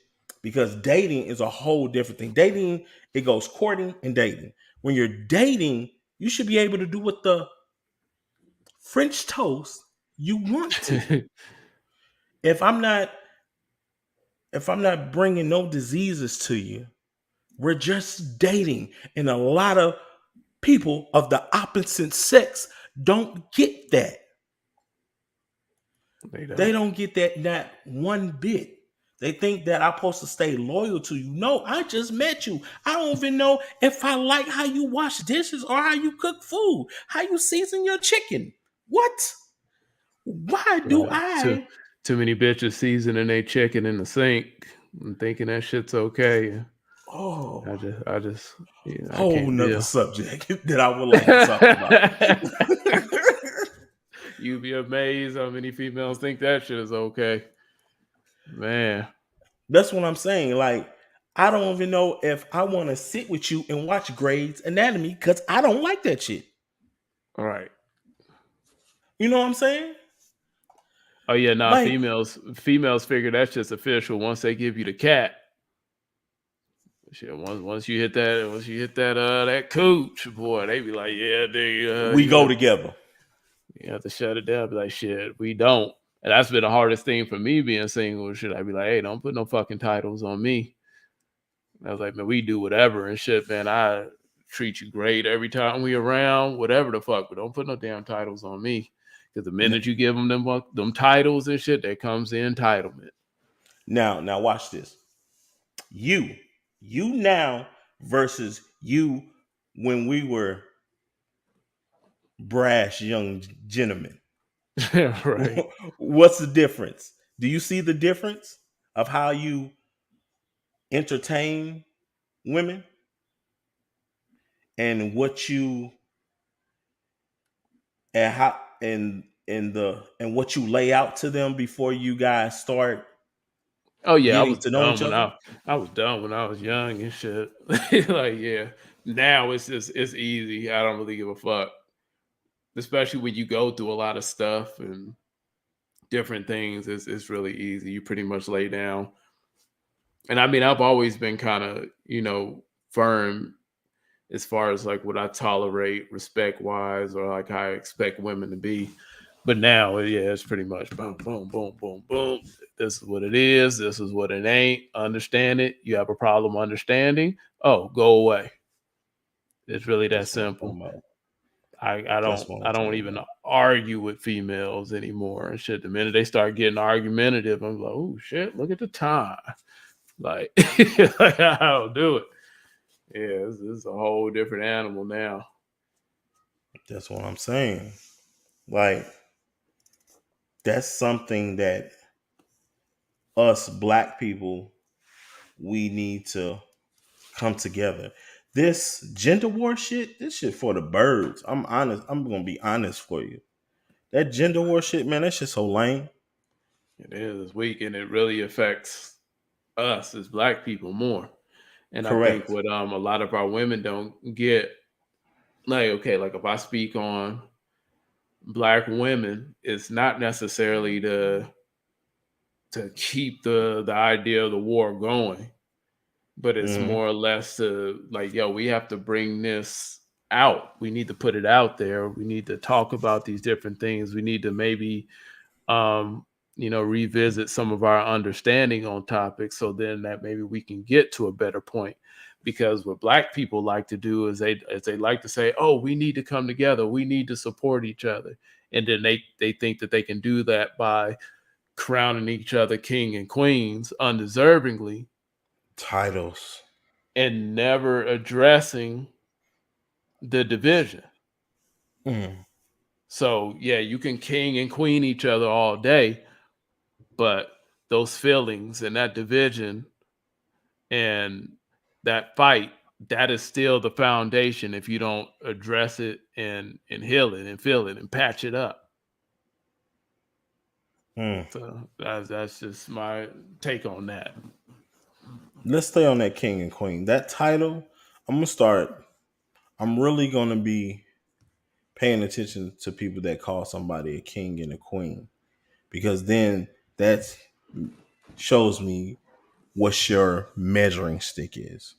because dating is a whole different thing. Dating, it goes courting and dating. When you're dating, you should be able to do what the French toast you want to. If I'm not bringing no diseases to you, we're just dating. And a lot of people of the opposite sex don't get that. They don't get that not one bit. They think that I'm supposed to stay loyal to you. No, I just met you. I don't even know if I like how you wash dishes or how you cook food, how you season your chicken. What? Why do Too I? too many bitches seasoning their chicken in the sink and thinking that shit's okay. Oh, I just, I whole can't nother deal. subject that I would like to talk about. You'd be amazed how many females think that shit is okay. Man. That's what I'm saying. Like, I don't even know if I want to sit with you and watch Grey's Anatomy because I don't like that shit. All right. You know what I'm saying? Oh yeah, nah, Like, females figure that's just official once they give you the cat. Shit, once you hit that cooch, boy, they be like, yeah, we go together. you have to shut it down. Be like, shit, we don't. And that's been the hardest thing for me being single. Shit, I'd be like, hey, don't put no fucking titles on me. And I was like, man, we do whatever and shit, man. I treat you great every time we around, whatever the fuck, but don't put no damn titles on me. Because the minute you give them titles and shit, there comes the entitlement. Now watch this. You, you now versus you when we were brash young gentlemen. Right. What's the difference? Do you see the difference of how you entertain women and what you and how and what you lay out to them before you guys start Oh yeah, getting to know each other? I was dumb when I was young and shit. Like yeah, now it's easy. I don't really give a fuck, especially when you go through a lot of stuff and different things. It's really easy. You pretty much lay down. And I mean, I've always been kind of firm as far as like what I tolerate respect wise or like how I expect women to be. But now, yeah, it's pretty much boom, boom, boom, boom, boom. This is what it is. This is what it ain't. Understand it. You have a problem understanding. Oh, go away. It's really that That's what I'm simple. talking about. I That's what I'm I don't talking even about. argue with females anymore and shit. The minute they start getting argumentative, I'm like, oh shit, look at the time. Like, like I don't do it. Yeah, this is a whole different animal now. That's what I'm saying. Like, that's something that us black people we need to come together. this gender war shit, this shit for the birds. I'm honest. I'm gonna be honest for you. That gender war shit, man, that shit so lame. It is weak, and it really affects us as Black people more. And I think Correct. what a lot of our women don't get, like, okay, like if I speak on Black women, it's not necessarily to keep the idea of the war going, but it's Mm-hmm. more or less to like, yo, we have to bring this out. We need to put it out there. We need to talk about these different things. We need to maybe um, revisit some of our understanding on topics so then that maybe we can get to a better point. Because what Black people like to do is they like to say, oh, we need to come together. We need to support each other. And then they think that they can do that by crowning each other king and queens undeservingly Titles. and never addressing the division. Mm. So yeah, you can king and queen each other all day, but those feelings and that division and that fight, that is still the foundation if you don't address it and heal it and feel it and patch it up. Mm. So that's just my take on that. Let's stay on that king and queen. That title, I'm gonna start. I'm really gonna be paying attention to people that call somebody a king and a queen because then that shows me what your measuring stick is.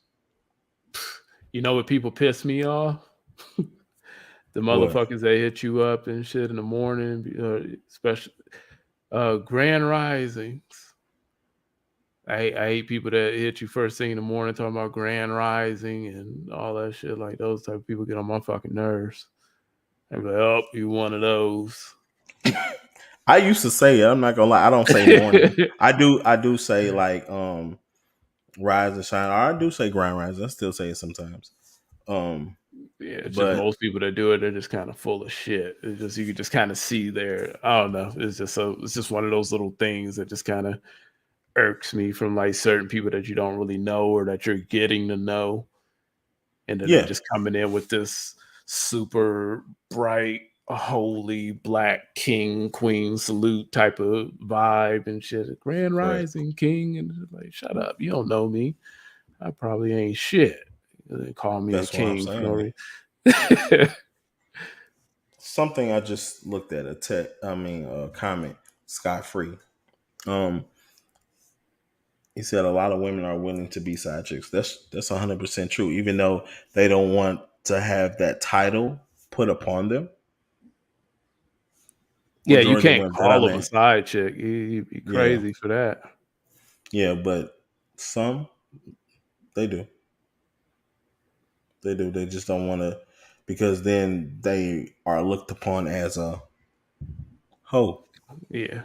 You know what people piss me off? The What? motherfuckers that hit you up and shit in the morning, especially grand risings. I hate people that hit you first thing in the morning talking about grand rising and all that shit. Like those type of people get on my fucking nerves. I'm like, oh, you one of those. I used to say it. I'm not gonna lie. I don't say morning. I do say like rise and shine. Or I do say grind rise. I still say it sometimes. Um, Yeah, it's just but most people that do it, they're just kind of full of shit. It's just you can just kind of see there. I don't know. It's just one of those little things that just kind of irks me from like certain people that you don't really know or that you're getting to know. And then they yeah, just coming in with this super bright, holy black king, queen salute type of vibe and shit. Grand correct. rising king. And it's like, shut up. You don't know me. I probably ain't shit. They call me a That's what I'm king for no saying. reason. Something I just looked at a comment scot free. Um, he said a lot of women are willing to be side chicks. That's 100% true. Even though they don't want to have that title put upon them. Yeah, you Majority of the can't women that I call them a met, side chick. You'd be yeah, crazy for that. yeah, but some they do. They do. They just don't want to because then they are looked upon as a hoe. Yeah.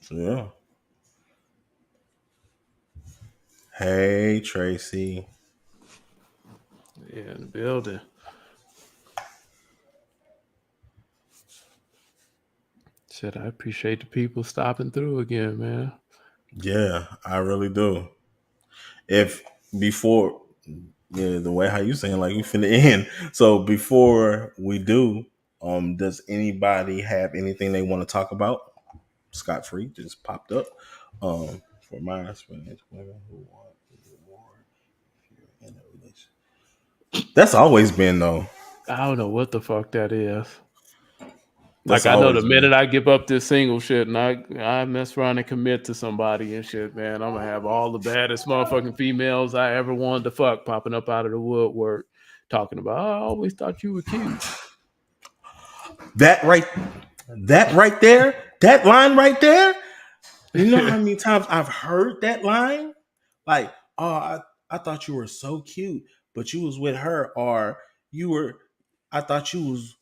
So, yeah. Hey Tracy. Yeah, in the building. Shit, I appreciate the people stopping through again, man. Yeah, I really do. If before, yeah, the way how you saying like you finna end. So before we do, does anybody have anything they want to talk about? Scot free just popped up. For my experience, women who want more if you're in a relationship. That's always been though. I don't know what the fuck that is. Like That's I know the always been. minute I give up this single shit and I mess around and commit to somebody and shit, man, I'm gonna have all the baddest motherfucking females I ever wanted to fuck popping up out of the woodwork, talking about. Oh, I always thought you were cute. That right, that right there, that line right there. You know how many times I've heard that line? Like, oh, I thought you were so cute, but you was with her, or you were. I thought you was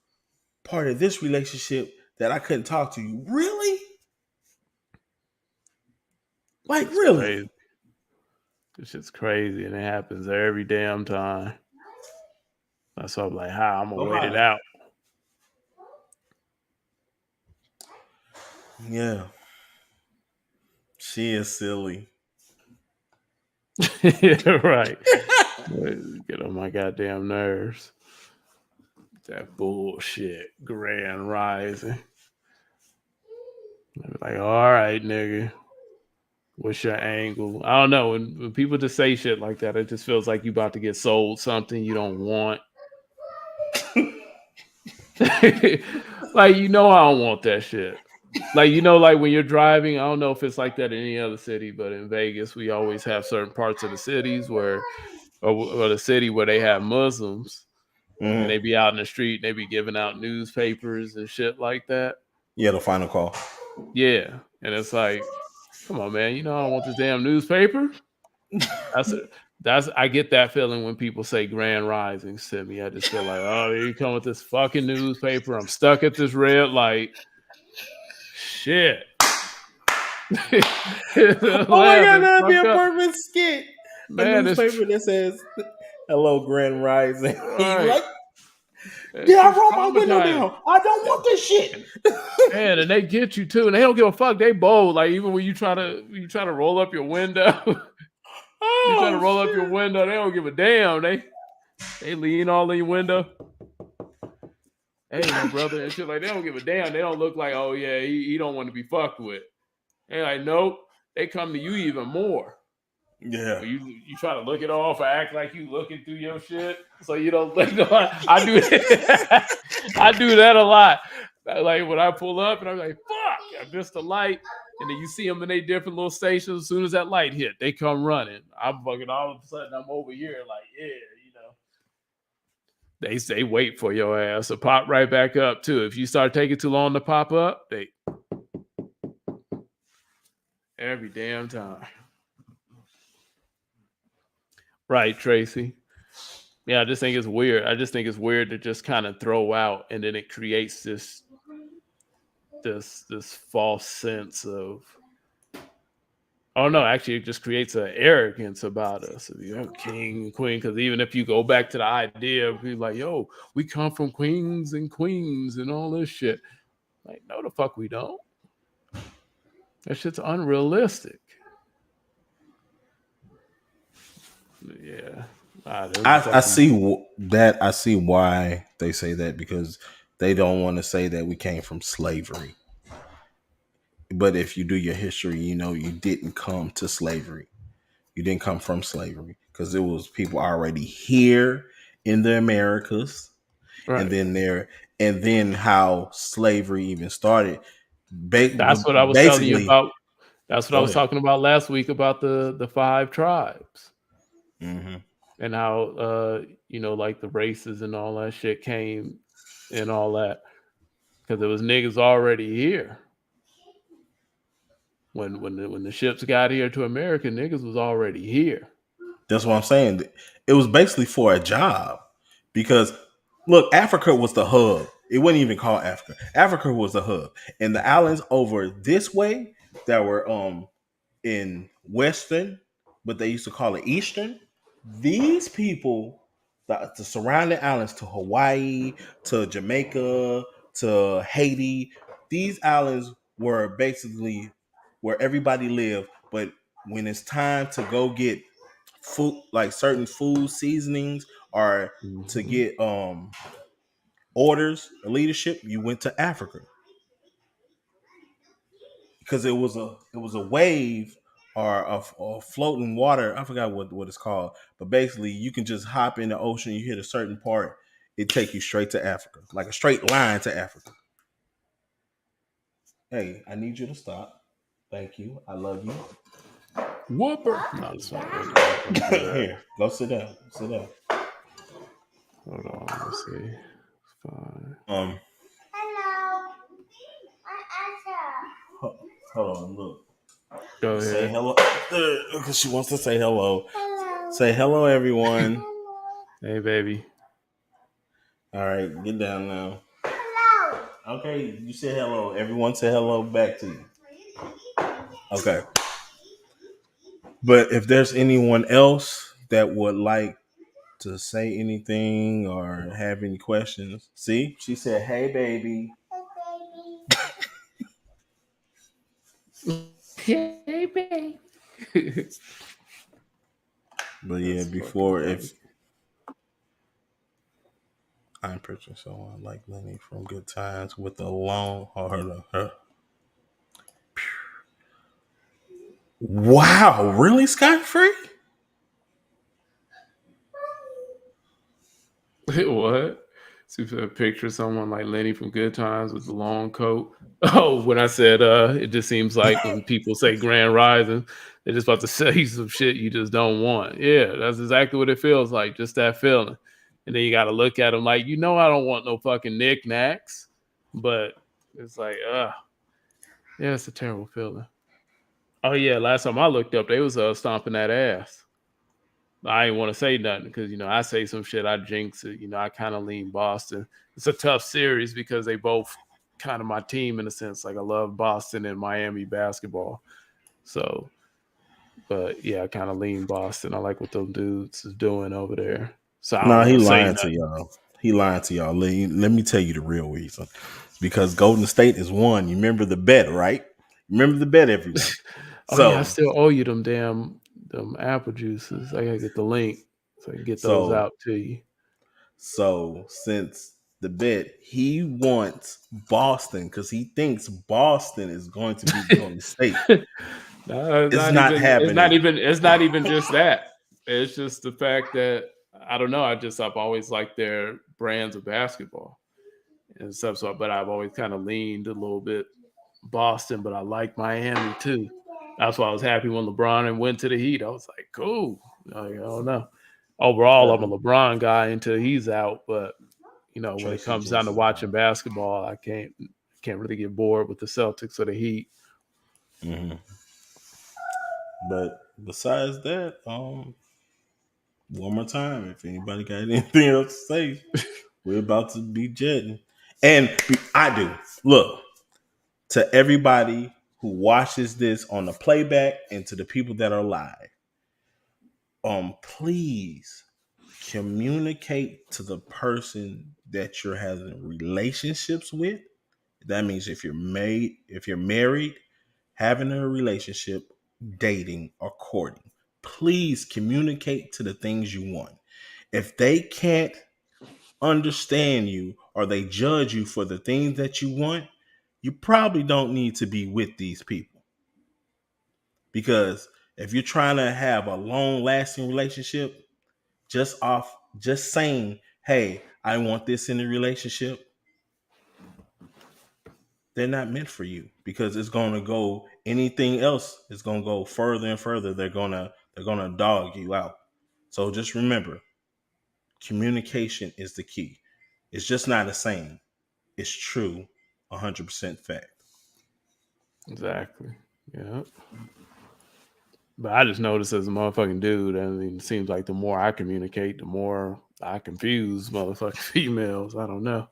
part of this relationship that I couldn't talk to you. Really? Like, Shit's really? crazy. This shit's crazy, and it happens every damn time. That's why I'm like, how I'm gonna wait it Nobody. out. Yeah, she is silly. Yeah, right. Get on my goddamn nerves. That bullshit. Grand Rising. I'm like, all right, nigga. What's your angle? I don't know. When people just say shit like that, it just feels like you about to get sold something you don't want. Like, I don't want that shit. Like, like when you're driving, I don't know if it's like that in any other city, but in Vegas, we always have certain parts of the cities or the city where they have Muslims and Mm-hmm. they be out in the street and they be giving out newspapers and shit like that. Yeah, the final call. Yeah. And it's like, come on, man, I don't want this damn newspaper. That's I get that feeling when people say grand risings to me. I just feel like, oh, here you come with this fucking newspaper. I'm stuck at this red light. Shit. Oh my god, Laughing, that'd be fuck a up. perfect skit. A Man, newspaper that says "Hello, Grand Rising." You right. like? That Did I shit's roll my window traumatizing. down? I don't want this shit. And, man, and they get you too, and they don't give a fuck. They bold. Like even when you try to roll up your window, you try to Oh roll up your shit! window. They don't give a damn. They lean all in your window. Hey, my brother, and shit like they don't give a damn. They don't look like, oh yeah, he don't want to be fucked with. They like, nope. They come to you even more. Yeah. When you try to look it off or act like you looking through your shit, so you don't look. I do I do that a lot. Like when I pull up and I'm like, fuck, I missed the light. And then you see them in their different little stations. As soon as that light hit, they come running. I'm fucking all of a sudden I'm over here like, yeah. They wait for your ass to pop right back up too. If you start taking too long to pop up, they every damn time. Right, Tracy. Yeah, I just think it's weird. I just think it's weird to just kind of throw out, and then it creates this false sense of. Oh no, actually, it just creates an arrogance about us. If you're king and queen, because even if you go back to the idea of being like, yo, we come from kings and queens and all this shit. Like, no, the fuck we don't. That shit's unrealistic. Yeah. Them I fucking see that. I see why they say that because they don't want to say that we came from slavery. But if you do your history, you know you didn't come to slavery. You didn't come from slavery because there was people already here in the Americas, and right. then how slavery even started. That's what I was telling you Basically, about. That's what I go was ahead. talking about last week about the five tribes Hmm. and how like the races and all that shit came and all that because there was niggas already here when the ships got here to America. Niggas was already here. That's what I'm saying. It was basically for a job because look, Africa was the hub. It wasn't even called Africa. Africa was the hub, and the islands over this way that were in Western, but they used to call it Eastern. These people, the surrounding islands to Hawaii, to Jamaica, to Haiti, these islands were basically where everybody lived. But when it's time to go get food, like certain food seasonings, or to Mhm. get orders or leadership, you went to Africa because it was a wave or a floating water. I forgot what it's called, but basically you can just hop in the ocean. You hit a certain part, it take you straight to Africa, like a straight line to Africa. Hey, I need you to stop. Thank you. I love you. Whooper. No, it's fine. I'm not gonna do that. Here, go sit down. Sit down. Hold on. Let me see. It's fine. Um, hold on. Look, Go say ahead. hello because she wants to say hello. Say hello, everyone. Hey, baby. All right, get down now. Okay, you said hello. Everyone say hello back to you. Okay. But if there's anyone else that would like to say anything or have any questions, see, she said, "Hey, baby." Hey, baby. But yeah, That's fucking before funny. if I'm picturing someone like Lenny from Good Times with a long hard. Wow, really scot free? What? See a picture of someone like Lenny from Good Times with the long coat. Oh, when I said it just seems like when people say Grand Rising, they're just about to say some shit you just don't want. Yeah, that's exactly what it feels like, just that feeling. And then you got to look at them like, I don't want no fucking knickknacks, but it's like, yeah, it's a terrible feeling. Oh yeah, last time I looked up, they was stomping that ass. I ain't want to say nothing because I say some shit, I jinx it. I kind of lean Boston. It's a tough series because they both kind of my team in a sense. Like I love Boston and Miami basketball. So, but yeah, I kind of lean Boston. I like what those dudes is doing over there. So I don't Nah, he want to say lying to nothing. y'all. He lying to y'all. Let me tell you the real reason. Because Golden State is one. You remember the bet, right? Remember the bet, everyone. Oh yeah, I So, still owe you them apple juices. I gotta get the link so I can get those so, out to you. so since the bet, he wants Boston because he thinks Boston is going to beat Golden State. No, it's It's not not even. It's not happening. even. It's not even just that. It's just the fact that I don't know. I've always liked their brands of basketball and stuff. So, but I've always kind of leaned a little bit Boston, but I like Miami too. That's why I was happy when LeBron and went to the Heat. I was like, cool. Like, I don't know. Overall, I'm Uh, a LeBron guy until he's out. But when it Trust you, comes down to Jason. watching basketball, I can't really get bored with the Celtics or the Heat. Mhm. But besides that, one more time, if anybody got anything else to say, we're about to be jetting. And I do. Look, to everybody who watches this on the playback and to the people that are live, please communicate to the person that you're having relationships with. That means if you're married, having a relationship, dating, or courting, please communicate to the things you want. If they can't understand you or they judge you for the things that you want, you probably don't need to be with these people. Because if you're trying to have a long lasting relationship, just saying, hey, I want this in a relationship, they're not meant for you because it's going to go anything else is going to go further and further. They're going to dog you out. So just remember, communication is the key. It's just not a saying. It's true, 100% fact. Exactly. Yeah. But I just noticed as a motherfucking dude, I mean, it seems like the more I communicate, the more I confuse motherfucking females. I don't know.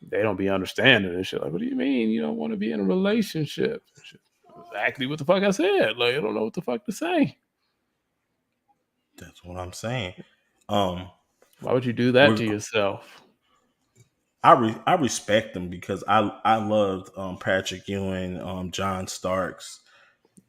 They don't be understanding this shit. Like, what do you mean you don't want to be in a relationship? Exactly what the fuck I said. Like, I don't know what the fuck to say. That's what I'm saying. Um, Why would you do that we're to yourself? I respect them because I loved Patrick Ewing, John Starks,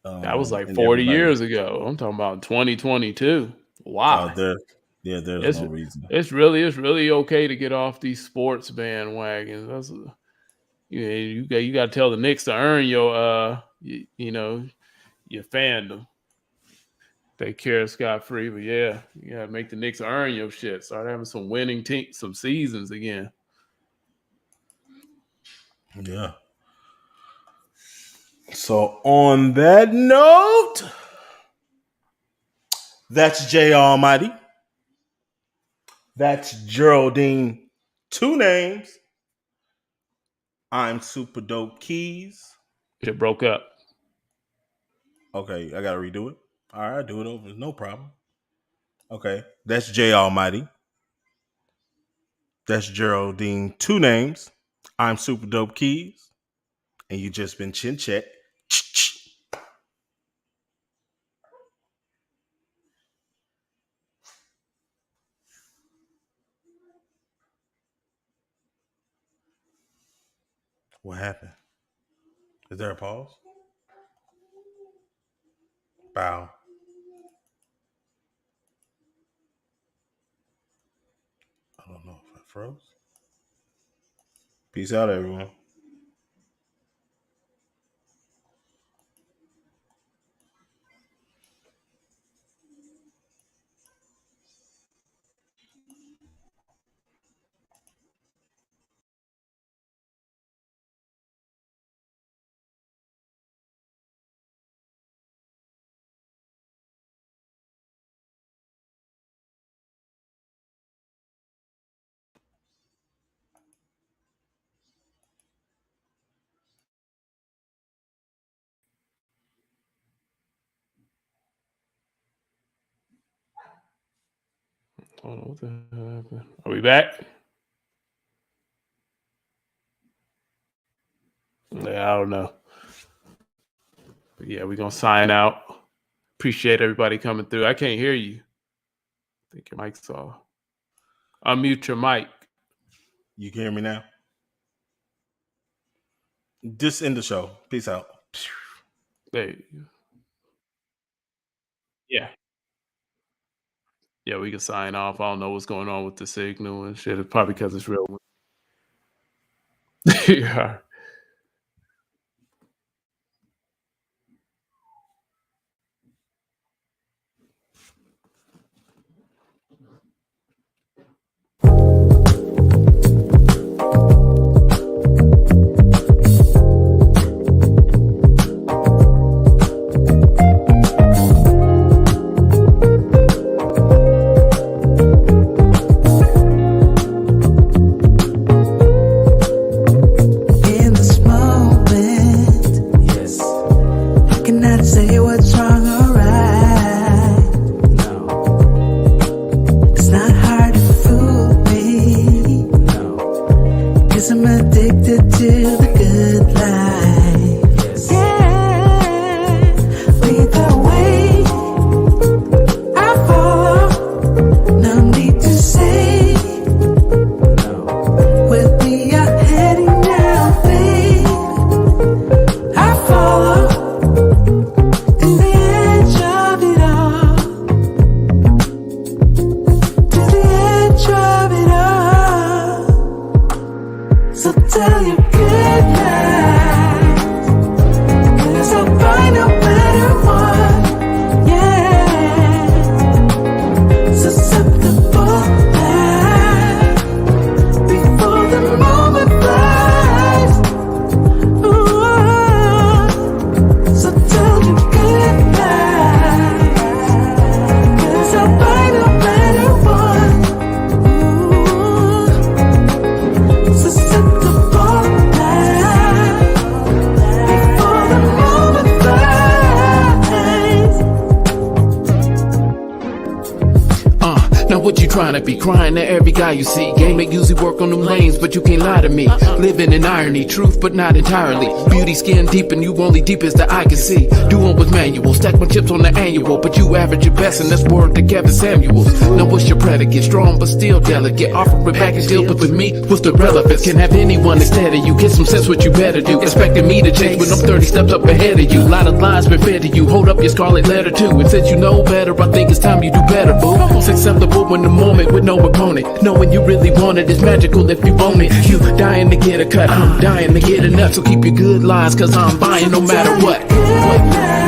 That was like and 40 everybody. years ago. I'm talking about 2022. Why? There, yeah, there's It's no reason. it's really okay to get off these sports bandwagons. You got to tell the Knicks to earn your your fandom. They care scot free, but yeah, you gotta make the Knicks earn your shit. Start having some winning teams, some seasons again. Yeah. So on that note, that's Jay Almighty. That's Geraldine. Two names. I'm Super Dope Keys. Shit broke up. Okay, I gotta redo it. All right, do it over. No problem. Okay, that's Jay Almighty. That's Geraldine. Two names. I'm Super Dope Keys, and you just been chin check. What happened? Is there a pause? Bow. froze. Peace out, everyone. I don't know what the hell happened. Are we back? Yeah, I don't know. But yeah, we're gonna sign out. Appreciate everybody coming through. I can't hear you. I think your mic's off. Unmute your mic. You can hear me now? Just end the show. Peace out. There you go. Yeah. Yeah, we can sign off. I don't know what's going on with the signal and shit. It's probably because it's real. Yeah. In this moment, yes, I cannot say what's wrong or right. No, it's not hard to fool me. No, 'cause I'm addicted to the good life. Yes. Yeah, lead the way, I follow. No need to say. Where we are heading now, babe, I follow. To the edge of it all, to the edge of it all. So tell your good lies, 'cause I'll find a better one. Yeah, susceptible life before the moment flies. Ooh, so tell your good lies, 'cause I'll find a better one. Ooh, susceptible life before the moment flies. Now what you trying to be? Crying at every guy you see. Game ain't usually work on them lanes, but you can't lie to me. Living in irony, truth but not entirely. Beauty skin deep and you only deep as the eye can see. Doing with manual, stack my chips on the annual, but you average your best and that's word to Kevin Samuels. Now what's your predicate? Strong but still delicate. Offering back and still, but with me, what's the relevance? Can have anyone instead of you. Get some sense what you better do. Expecting me to change when I'm 30 steps up ahead of you. Lot of lies been fed to you. Hold up your scarlet letter too. And since you know better, I think it's time you do better, boo. It's acceptable in the moment with no opponent. Knowing you really want it is magical if you own it. You dying to get a cut, I'm dying to get enough. So keep your good lies, 'cause I'm buying no matter what. Good life.